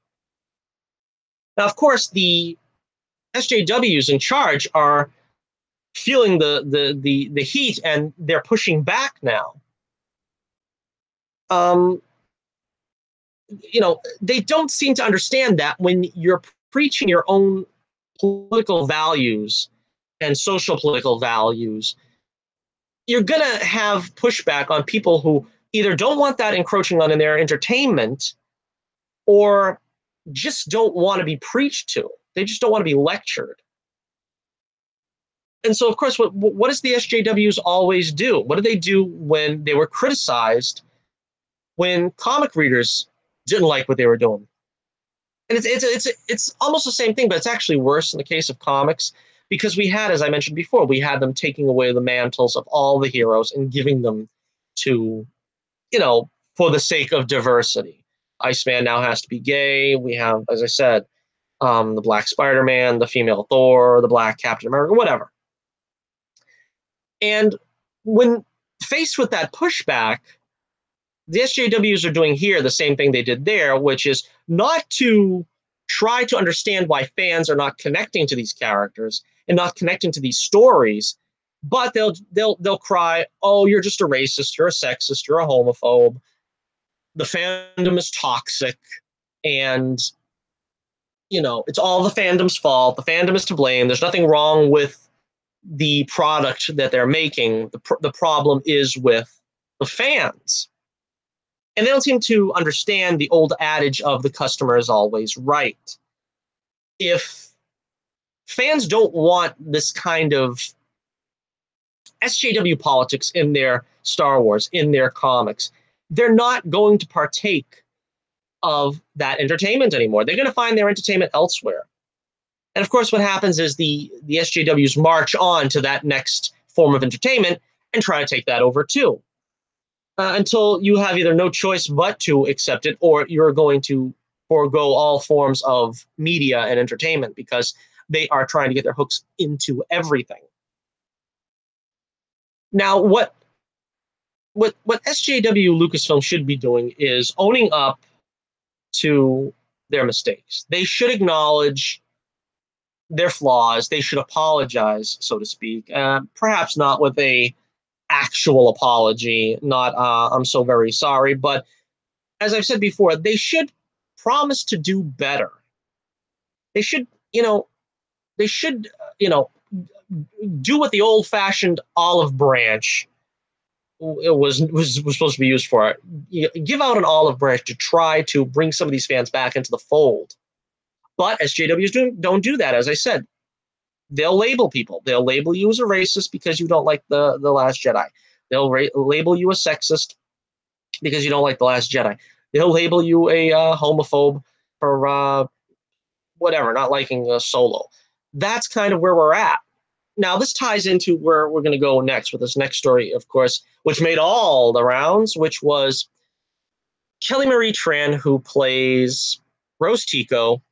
Now, of course, the SJWs in charge are feeling the heat, and they're pushing back now. They don't seem to understand that when you're preaching your own political values and social political values, you're going to have pushback on people who either don't want that encroaching on in their entertainment, or just don't want to be preached to. They just don't want to be lectured. And so, of course, what does the SJWs always do? What did they do when they were criticized, when comic readers didn't like what they were doing? And it's almost the same thing, but it's actually worse in the case of comics, because we had, as I mentioned before, we had them taking away the mantles of all the heroes and giving them to, for the sake of diversity. Iceman now has to be gay. We have, as I said, the Black Spider-Man, the female Thor, the Black Captain America, whatever. And when faced with that pushback, the SJWs are doing here the same thing they did there, which is not to try to understand why fans are not connecting to these characters and not connecting to these stories, but they'll cry, "Oh, you're just a racist, you're a sexist, you're a homophobe. The fandom is toxic, and it's all the fandom's fault. The fandom is to blame. There's nothing wrong with the product that they're making. The problem is with the fans." And they don't seem to understand the old adage of the customer is always right. If fans don't want this kind of SJW politics in their Star Wars, in their comics, they're not going to partake of that entertainment anymore. They're going to find their entertainment elsewhere. And of course, what happens is the SJWs march on to that next form of entertainment and try to take that over too. Until you have either no choice but to accept it, or you're going to forego all forms of media and entertainment, because they are trying to get their hooks into everything. Now, what SJW Lucasfilm should be doing is owning up to their mistakes. They should acknowledge their flaws. They should apologize, so to speak. Perhaps not with a actual apology, not I'm so very sorry, but as I've said before, they should promise to do better. They should, do what the old-fashioned olive branch was supposed to be used for. Give out an olive branch to try to bring some of these fans back into the fold. But SJWs don't do that, as I said. they'll label people. They'll label you as a racist because you don't like the Last Jedi. They'll label you a sexist because you don't like the Last Jedi. They'll label you a homophobe for whatever, not liking Solo. That's kind of where we're at. Now, this ties into where we're going to go next with this next story, of course, which made all the rounds, which was Kelly Marie Tran, who plays Rose Tico,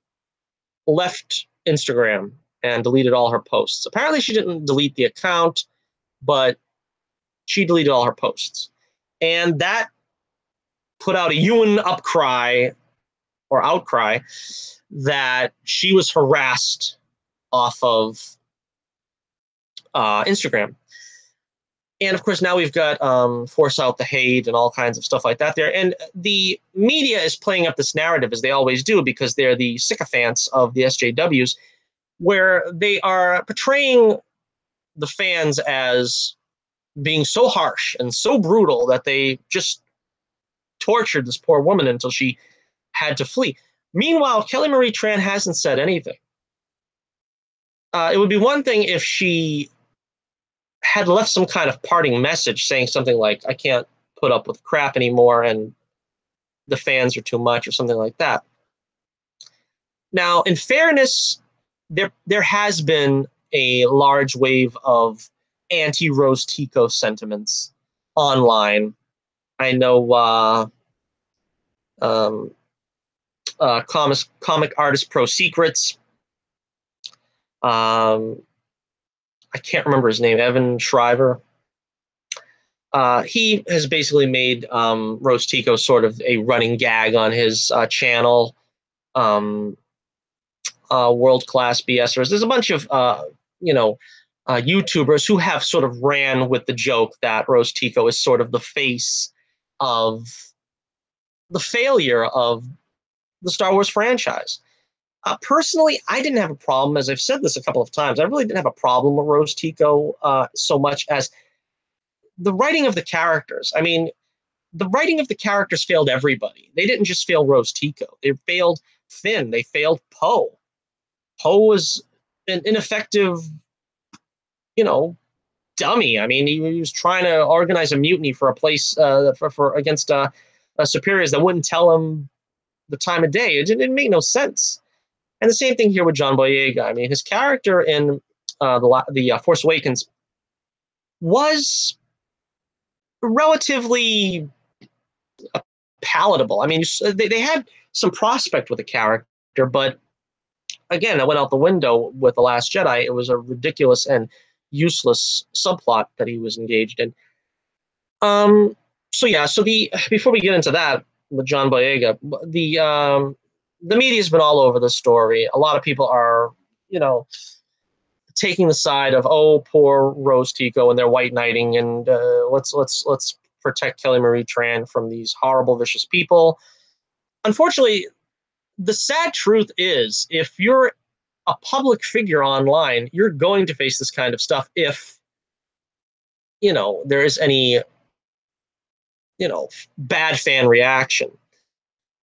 left Instagram and deleted all her posts. Apparently, she didn't delete the account, but she deleted all her posts. And that put out a Ewan outcry that she was harassed off of Instagram. And of course, now we've got Force Out the Hate and all kinds of stuff like that there. And the media is playing up this narrative, as they always do, because they're the sycophants of the SJWs, where they are portraying the fans as being so harsh and so brutal that they just tortured this poor woman until she had to flee. Meanwhile, Kelly Marie Tran hasn't said anything. It would be one thing if she had left some kind of parting message saying something like, I can't put up with crap anymore and the fans are too much, or something like that. Now, in fairness, there has been a large wave of anti-Rose Tico sentiments online. I know comic artist Pro Secrets. I can't remember his name, Evan Shriver. He has basically made Rose Tico sort of a running gag on his channel. World-class BSers. There's a bunch of YouTubers who have sort of ran with the joke that Rose Tico is sort of the face of the failure of the Star Wars franchise. Personally, I didn't have a problem, as I've said this a couple of times, I really didn't have a problem with Rose Tico so much as the writing of the characters. I mean, the writing of the characters failed everybody. They didn't just fail Rose Tico. They failed Finn. They failed Poe. Poe was an ineffective, dummy. I mean, he was trying to organize a mutiny for a place against superiors that wouldn't tell him the time of day. It didn't make no sense. And the same thing here with John Boyega. I mean, his character in the Force Awakens was relatively palatable. I mean, they had some prospect with the character, but again, it went out the window with The Last Jedi. It was a ridiculous and useless subplot that he was engaged in. Before we get into that with John Boyega, the media's been all over the story. A lot of people are, taking the side of, oh, poor Rose Tico and their white knighting, and let's protect Kelly Marie Tran from these horrible, vicious people. Unfortunately, the sad truth is, if you're a public figure online, you're going to face this kind of stuff if, there is any, bad fan reaction.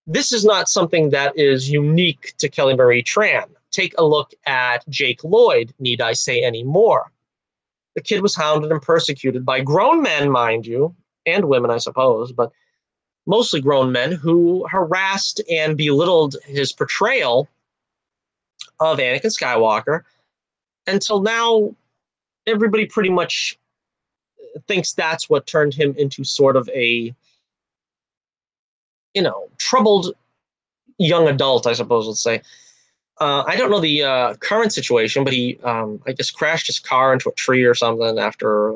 This is not something that is unique to Kelly Marie Tran. Take a look at Jake Lloyd. Need I say any more? The kid was hounded and persecuted by grown men, mind you, and women, I suppose, but mostly grown men who harassed and belittled his portrayal of Anakin Skywalker until now. Everybody pretty much thinks that's what turned him into sort of a, troubled young adult, I suppose, let's say. I don't know the current situation, but he, I guess, crashed his car into a tree or something after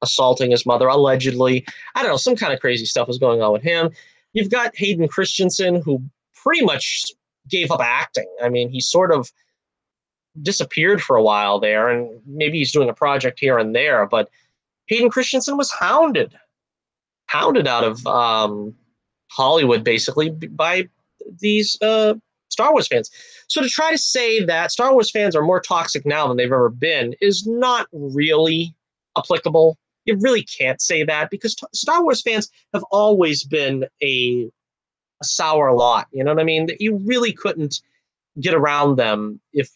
assaulting his mother, allegedly. I don't know, some kind of crazy stuff was going on with him. You've got Hayden Christensen, who pretty much gave up acting. I mean, he sort of disappeared for a while there, and maybe he's doing a project here and there, but Hayden Christensen was hounded out of Hollywood, basically, by these Star Wars fans. So to try to say that Star Wars fans are more toxic now than they've ever been is not really applicable. You really can't say that, because Star Wars fans have always been a sour lot. You know what I mean? That you really couldn't get around them if,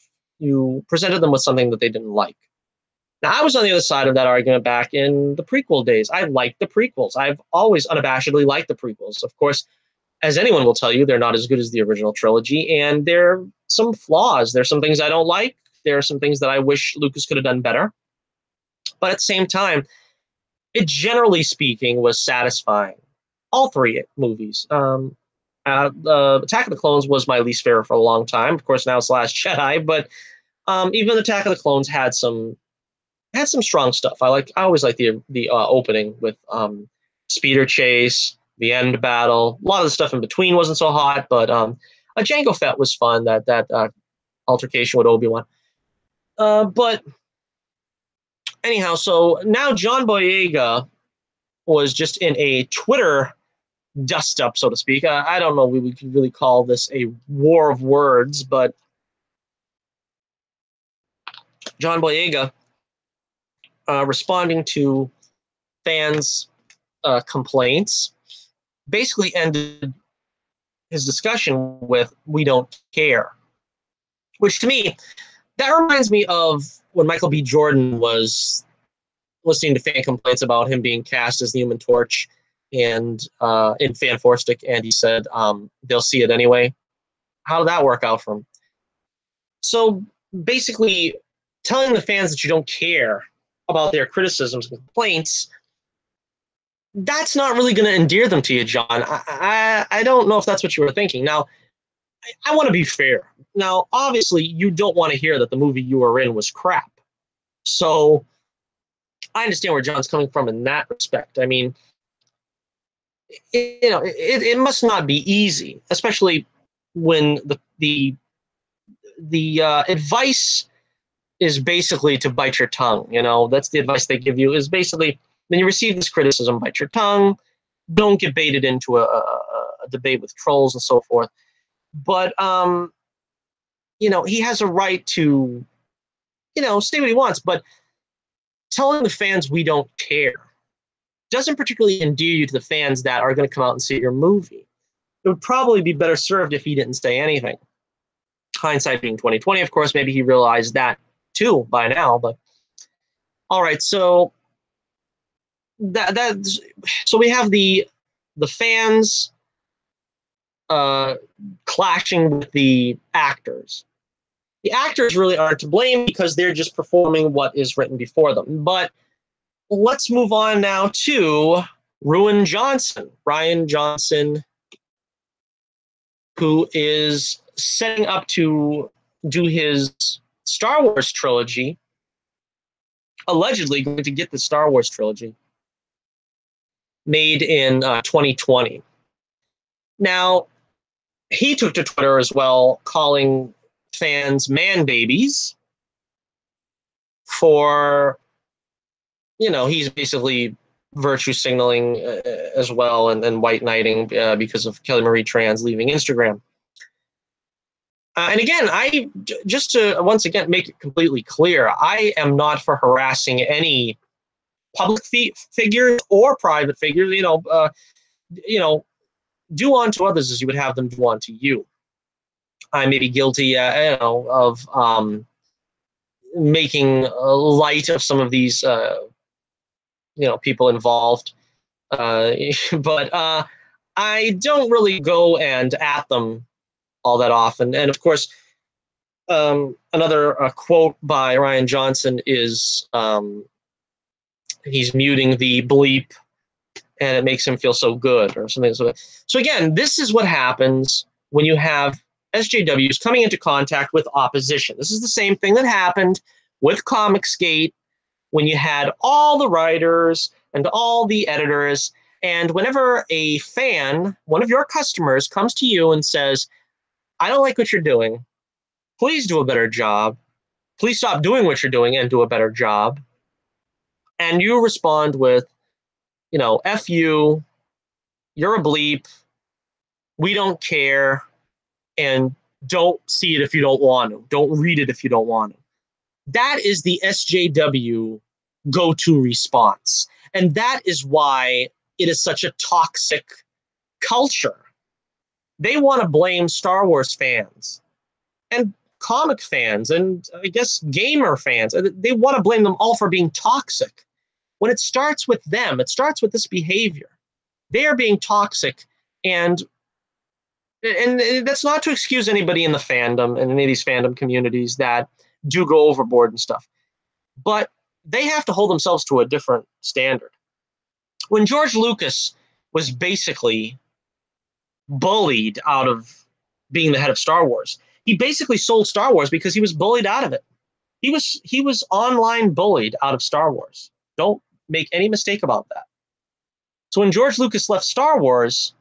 you presented them with something that they didn't like. Now, I was on the other side of that argument back in the prequel days. I liked the prequels. I've always unabashedly liked the prequels. Of course, as anyone will tell you, they're not as good as the original trilogy, and there are some flaws. There's some things I don't like. There are some things that I wish Lucas could have done better. But at the same time, it generally speaking was satisfying. All three movies. Attack of the Clones was my least favorite for a long time. Of course, now it's Last Jedi, but even Attack of the Clones had some strong stuff. I always like the opening with speeder chase, the end battle. A lot of the stuff in between wasn't so hot, but a Jango Fett was fun. That altercation with Obi-Wan. But anyhow, so now John Boyega was just in a Twitter dust-up, so to speak. I don't know we could really call this a war of words, but John Boyega responding to fans' complaints basically ended his discussion with "we don't care," which to me, that reminds me of when Michael B. Jordan was listening to fan complaints about him being cast as the Human Torch and in Fan Stick, and he said they'll see it anyway. How did that work out for him? So basically, telling the fans that you don't care about their criticisms and complaints, that's not really going to endear them to you, John. I don't know if that's what you were thinking. Now, I want to be fair. Now, obviously, you don't want to hear that the movie you were in was crap. So I understand where John's coming from in that respect. I mean, it must not be easy, especially when the advice is basically to bite your tongue. That's the advice they give you, is basically when you receive this criticism, bite your tongue. Don't get baited into a debate with trolls and so forth. But he has a right to say what he wants, but telling the fans we don't care doesn't particularly endear you to the fans that are going to come out and see your movie. It would probably be better served if he didn't say anything. Hindsight being 2020, of course, maybe he realized that too by now. But all right, so so we have the fans clashing with the actors. The actors really aren't to blame because they're just performing what is written before them. But let's move on now to Rian Johnson, who is setting up to do his Star Wars trilogy, allegedly going to get the Star Wars trilogy made in 2020. Now, he took to Twitter as well, calling fans man babies for, he's basically virtue signaling as well and white knighting because of Kelly Marie Tran leaving Instagram. And again, just to once again make it completely clear, I am not for harassing any public figures or private figures. Do unto others as you would have them do unto you. I may be guilty, of making light of some of these, people involved, but I don't really go and at them all that often. And of course, another quote by Rian Johnson is he's muting the bleep, and it makes him feel so good or something. So again, this is what happens when you have SJWs coming into contact with opposition. This is the same thing that happened with Comicsgate when you had all the writers and all the editors. And whenever a fan, one of your customers, comes to you and says, I don't like what you're doing, please do a better job. Please stop doing what you're doing and do a better job. And you respond with, F you, you're a bleep, we don't care, and don't see it if you don't want to. Don't read it if you don't want to. That is the SJW go-to response. And that is why it is such a toxic culture. They want to blame Star Wars fans. And comic fans and I guess gamer fans. They want to blame them all for being toxic. When it starts with them, it starts with this behavior. They are being toxic, and that's not to excuse anybody in the fandom and any of these fandom communities that do go overboard and stuff. But they have to hold themselves to a different standard. When George Lucas was basically bullied out of being the head of Star Wars, he basically sold Star Wars because he was bullied out of it. He was online bullied out of Star Wars. Don't make any mistake about that. So when George Lucas left Star Wars,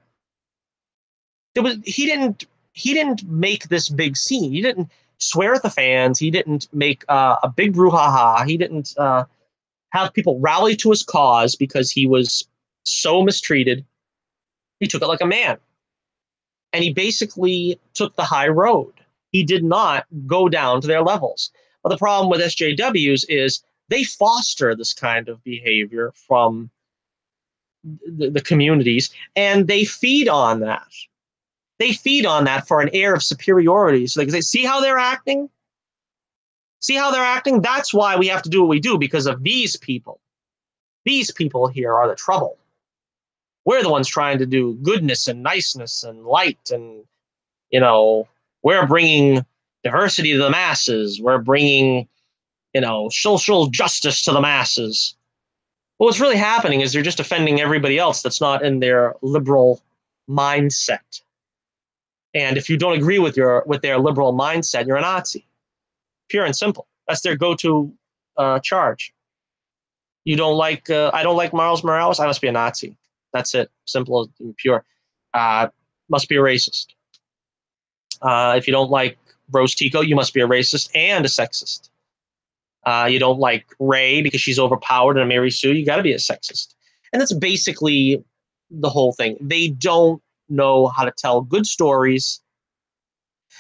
he didn't make this big scene. He didn't swear at the fans. He didn't make a big brouhaha. He didn't have people rally to his cause because he was so mistreated. He took it like a man. And he basically took the high road. He did not go down to their levels. But the problem with SJWs is they foster this kind of behavior from the communities, and they feed on that. They feed on that for an air of superiority. So they can say, see how they're acting? See how they're acting? That's why we have to do what we do, because of these people. These people here are the trouble. We're the ones trying to do goodness and niceness and light, and, you know, we're bringing diversity to the masses. We're bringing, you know, social justice to the masses. But what's really happening is they're just offending everybody else that's not in their liberal mindset. And if you don't agree with their liberal mindset, you're a Nazi. Pure and simple. That's their go-to charge. You don't like, I don't like Miles Morales, I must be a Nazi. That's it. Simple and pure. Must be a racist. If you don't like Rose Tico, you must be a racist and a sexist. You don't like Rey because she's overpowered and a Mary Sue, you got to be a sexist. And that's basically the whole thing. They don't know how to tell good stories.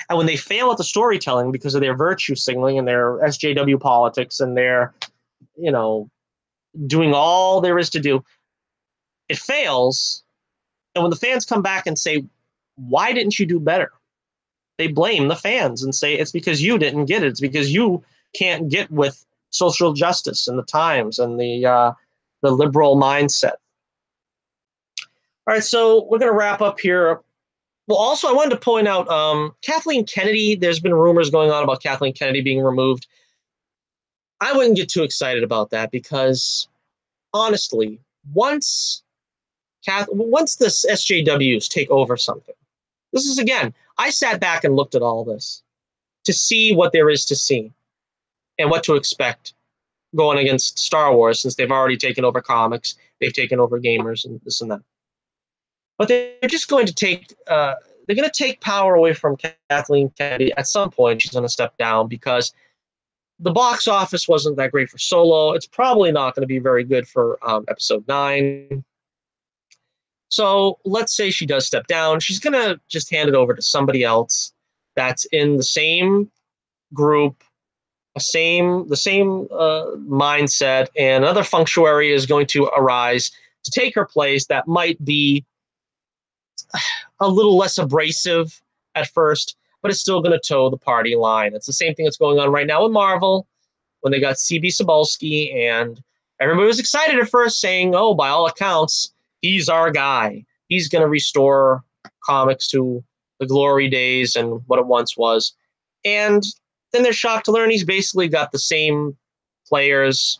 And when they fail at the storytelling because of their virtue signaling and their SJW politics and their, you know, doing all there is to do, it fails. And when the fans come back and say, why didn't you do better? They blame the fans and say, it's because you didn't get it. It's because you can't get with social justice and the times and the liberal mindset. All right, so we're going to wrap up here. Well, also, I wanted to point out Kathleen Kennedy. There's been rumors going on about Kathleen Kennedy being removed. I wouldn't get too excited about that because, honestly, once the SJWs take over something, this is, again, I sat back and looked at all this to see what there is to see and what to expect going against Star Wars, since they've already taken over comics, they've taken over gamers and this and that. But they're just going to take they're going to take power away from Kathleen Kennedy. At some point, she's going to step down because the box office wasn't that great for Solo. It's probably not going to be very good for Episode 9. So let's say she does step down. She's going to just hand it over to somebody else that's in the same group, the same mindset, and another functionary is going to arise to take her place that might be a little less abrasive at first, but it's still going to toe the party line. It's the same thing that's going on right now with Marvel when they got C.B. Cebulski, and everybody was excited at first saying, oh, by all accounts, he's our guy. He's going to restore comics to the glory days and what it once was. And then they're shocked to learn he's basically got the same players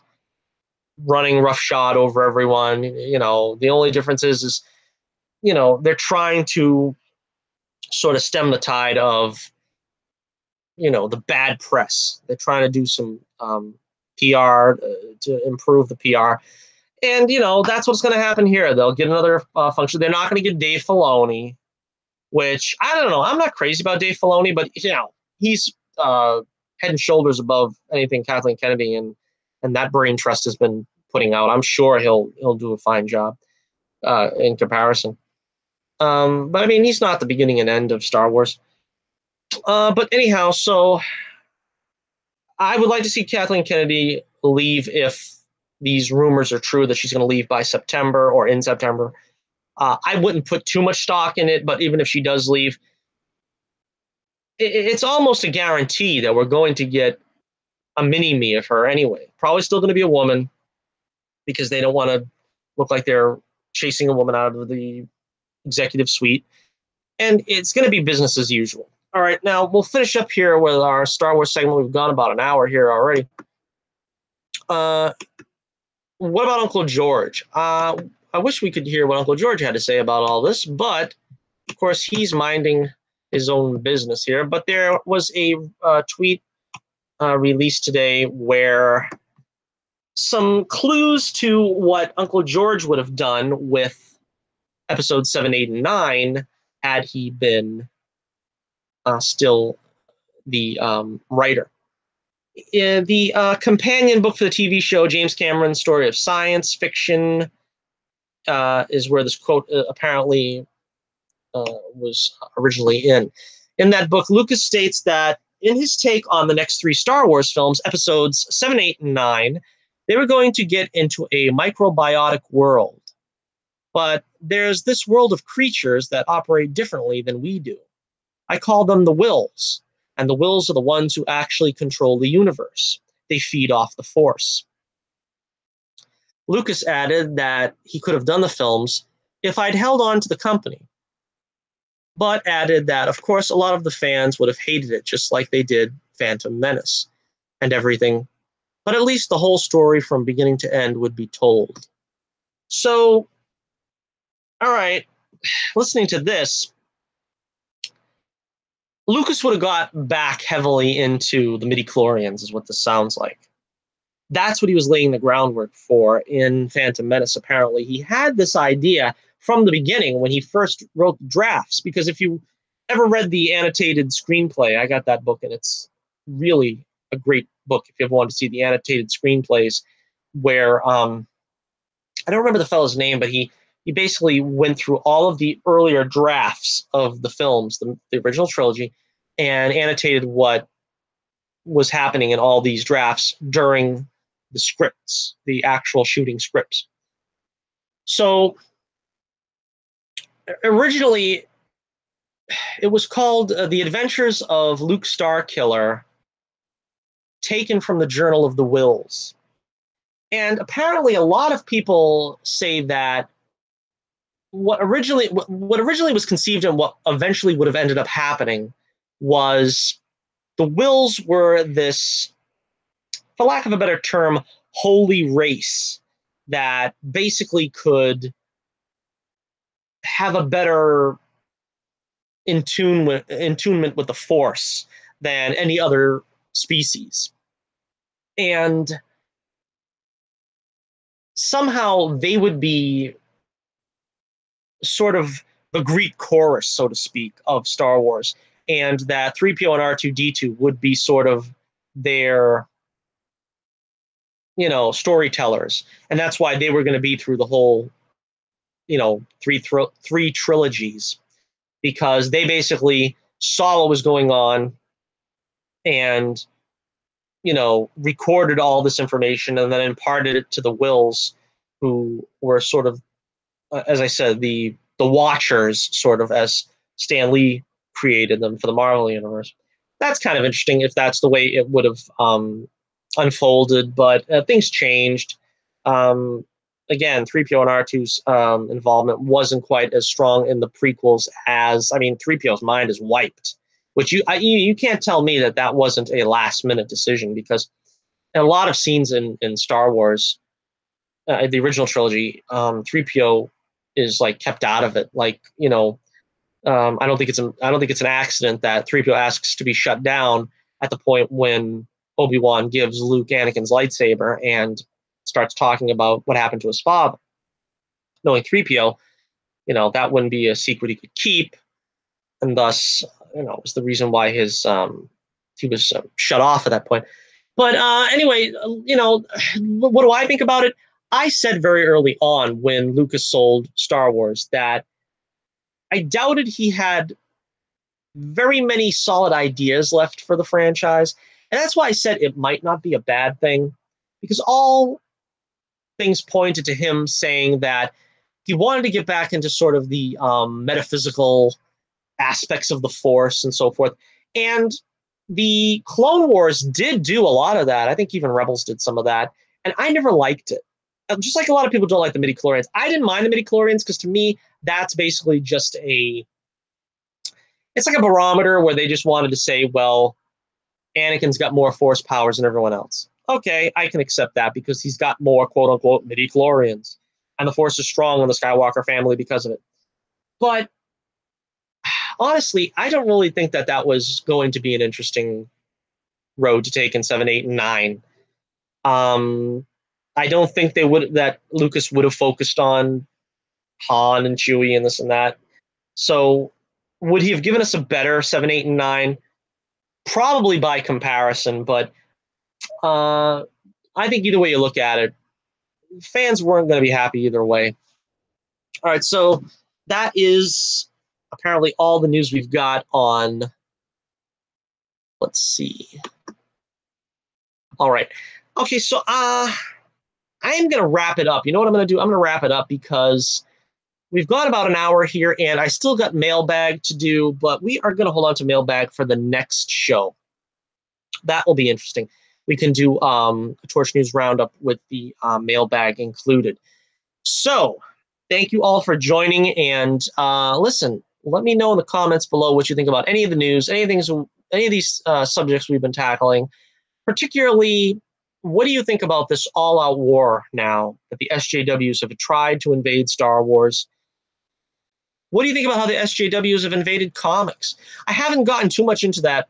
running roughshod over everyone. You know, the only difference is, you know, they're trying to sort of stem the tide of, you know, the bad press. They're trying to do some PR to improve the PR. And, you know, that's what's going to happen here. They'll get another function. They're not going to get Dave Filoni, which, I don't know. I'm not crazy about Dave Filoni, but, you know, he's head and shoulders above anything Kathleen Kennedy and that brain trust has been putting out. I'm sure he'll do a fine job in comparison. But I mean, he's not the beginning and end of Star Wars. But anyhow, so I would like to see Kathleen Kennedy leave if these rumors are true that she's going to leave by September or in September. I wouldn't put too much stock in it, but even if she does leave, it's almost a guarantee that we're going to get a mini-me of her anyway. Probably still going to be a woman because they don't want to look like they're chasing a woman out of the executive suite. And it's going to be business as usual. All right, now we'll finish up here with our Star Wars segment. We've gone about an hour here already. What about Uncle George? I wish we could hear what Uncle George had to say about all this, but of course he's minding his own business here. But there was a tweet released today where some clues to what Uncle George would have done with episodes 7, 8, and 9 had he been still the writer. In the companion book for the TV show, James Cameron's Story of Science Fiction, is where this quote apparently was originally in. In that book, Lucas states that in his take on the next 3 Star Wars films, episodes 7, 8, and 9, they were going to get into a microbiotic world. But there's this world of creatures that operate differently than we do. I call them the Wills, and the Wills are the ones who actually control the universe. They feed off the Force. Lucas added that he could have done the films if I'd held on to the company, but added that, of course, a lot of the fans would have hated it, just like they did Phantom Menace and everything, but at least the whole story from beginning to end would be told. So, all right, listening to this, Lucas would have got back heavily into the midichlorians, is what this sounds like. That's what he was laying the groundwork for in Phantom Menace, apparently. He had this idea from the beginning when he first wrote the drafts, because if you ever read the annotated screenplay, I got that book, and it's really a great book if you ever want to see the annotated screenplays, where I don't remember the fellow's name, but he basically went through all of the earlier drafts of the films, the original trilogy, and annotated what was happening in all these drafts during the scripts, the actual shooting scripts. So originally, it was called The Adventures of Luke Starkiller, taken from the Journal of the Wills. And apparently a lot of people say that what originally was conceived and what eventually would have ended up happening was the Wills were this, for lack of a better term, holy race that basically could have a better attunement with the Force than any other species. And somehow they would be sort of the Greek chorus, so to speak, of Star Wars, and that 3PO and R2-D2 would be sort of their, storytellers, and that's why they were going to be through the whole, three trilogies, because they basically saw what was going on and, recorded all this information and then imparted it to the Wills, who were sort of, as I said, the Watchers, sort of as Stan Lee created them for the Marvel Universe. That's kind of interesting if that's the way it would have unfolded, but things changed. Again, 3PO and R2's involvement wasn't quite as strong in the prequels as, 3PO's mind is wiped, which you can't tell me that wasn't a last-minute decision, because in a lot of scenes in Star Wars, the original trilogy, 3PO is like kept out of it. Like, I don't think it's an accident that 3PO asks to be shut down at the point when Obi-Wan gives Luke Anakin's lightsaber and starts talking about what happened to his father. Knowing 3PO, that wouldn't be a secret he could keep, and thus, was the reason why he was shut off at that point. But anyway, what do I think about it? I said very early on when Lucas sold Star Wars that I doubted he had very many solid ideas left for the franchise. And that's why I said it might not be a bad thing, because all things pointed to him saying that he wanted to get back into sort of the metaphysical aspects of the Force and so forth. And the Clone Wars did do a lot of that. I think even Rebels did some of that. And I never liked it. Just like a lot of people don't like the midichlorians. I didn't mind the midichlorians because to me, that's basically just it's like a barometer where they just wanted to say, well, Anakin's got more force powers than everyone else. Okay, I can accept that because he's got more quote unquote midichlorians. And the force is strong in the Skywalker family because of it. But honestly, I don't really think that that was going to be an interesting road to take in 7, 8, and 9. I don't think that Lucas would have focused on Han and Chewie and this and that. So would he have given us a better 7, 8, and 9? Probably by comparison, but I think either way you look at it, fans weren't going to be happy either way. All right, so that is apparently all the news we've got on. Let's see. All right. Okay, so I am going to wrap it up. You know what I'm going to do? I'm going to wrap it up because we've got about an hour here, and I still got mailbag to do, but we are going to hold on to mailbag for the next show. That will be interesting. We can do a Torch News Roundup with the mailbag included. So thank you all for joining, and listen, let me know in the comments below what you think about any of the news, any of these subjects we've been tackling. Particularly, what do you think about this all-out war now that the SJWs have tried to invade Star Wars? What do you think about how the SJWs have invaded comics? I haven't gotten too much into that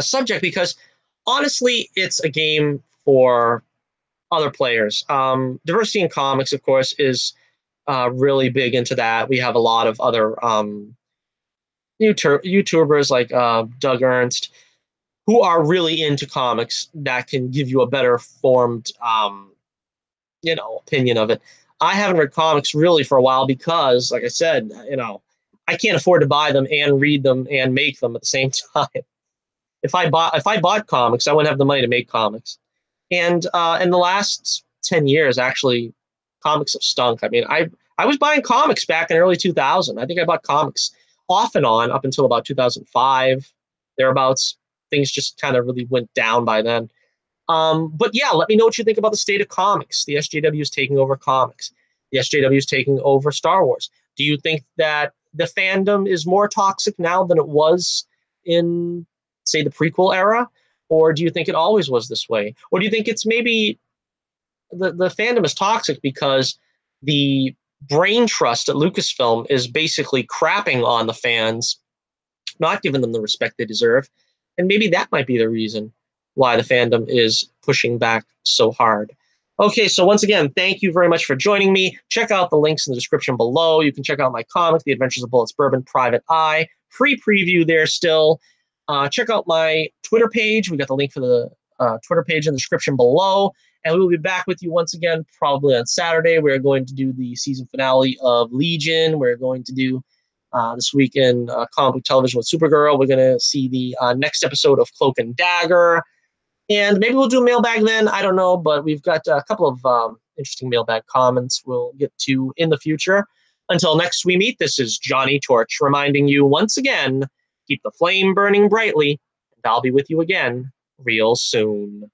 subject because, honestly, it's a game for other players. Diversity in comics, of course, is really big into that. We have a lot of other YouTubers like Doug Ernst who are really into comics that can give you a better formed, opinion of it. I haven't read comics really for a while because, like I said, I can't afford to buy them and read them and make them at the same time. If I bought comics, I wouldn't have the money to make comics. And in the last 10 years, actually, comics have stunk. I mean, I was buying comics back in early 2000. I think I bought comics off and on up until about 2005, thereabouts. Things just kind of really went down by then. But yeah, let me know what you think about the state of comics. The SJW is taking over comics. The SJW is taking over Star Wars. Do you think that the fandom is more toxic now than it was in, say, the prequel era? Or do you think it always was this way? Or do you think it's maybe the fandom is toxic because the brain trust at Lucasfilm is basically crapping on the fans, not giving them the respect they deserve? And maybe that might be the reason why the fandom is pushing back so hard. Okay, so once again, thank you very much for joining me. Check out the links in the description below. You can check out my comic, The Adventures of Bullets Bourbon Private Eye. Free preview there still. Check out my Twitter page. We got the link for the Twitter page in the description below. And we will be back with you once again, probably on Saturday. We're going to do the season finale of Legion. We're going to do this week in comic book television with Supergirl. We're going to see the next episode of Cloak and Dagger. And maybe we'll do mailbag then. I don't know, but we've got a couple of interesting mailbag comments we'll get to in the future. Until next we meet, this is Johnny Torch reminding you once again, keep the flame burning brightly, and I'll be with you again real soon.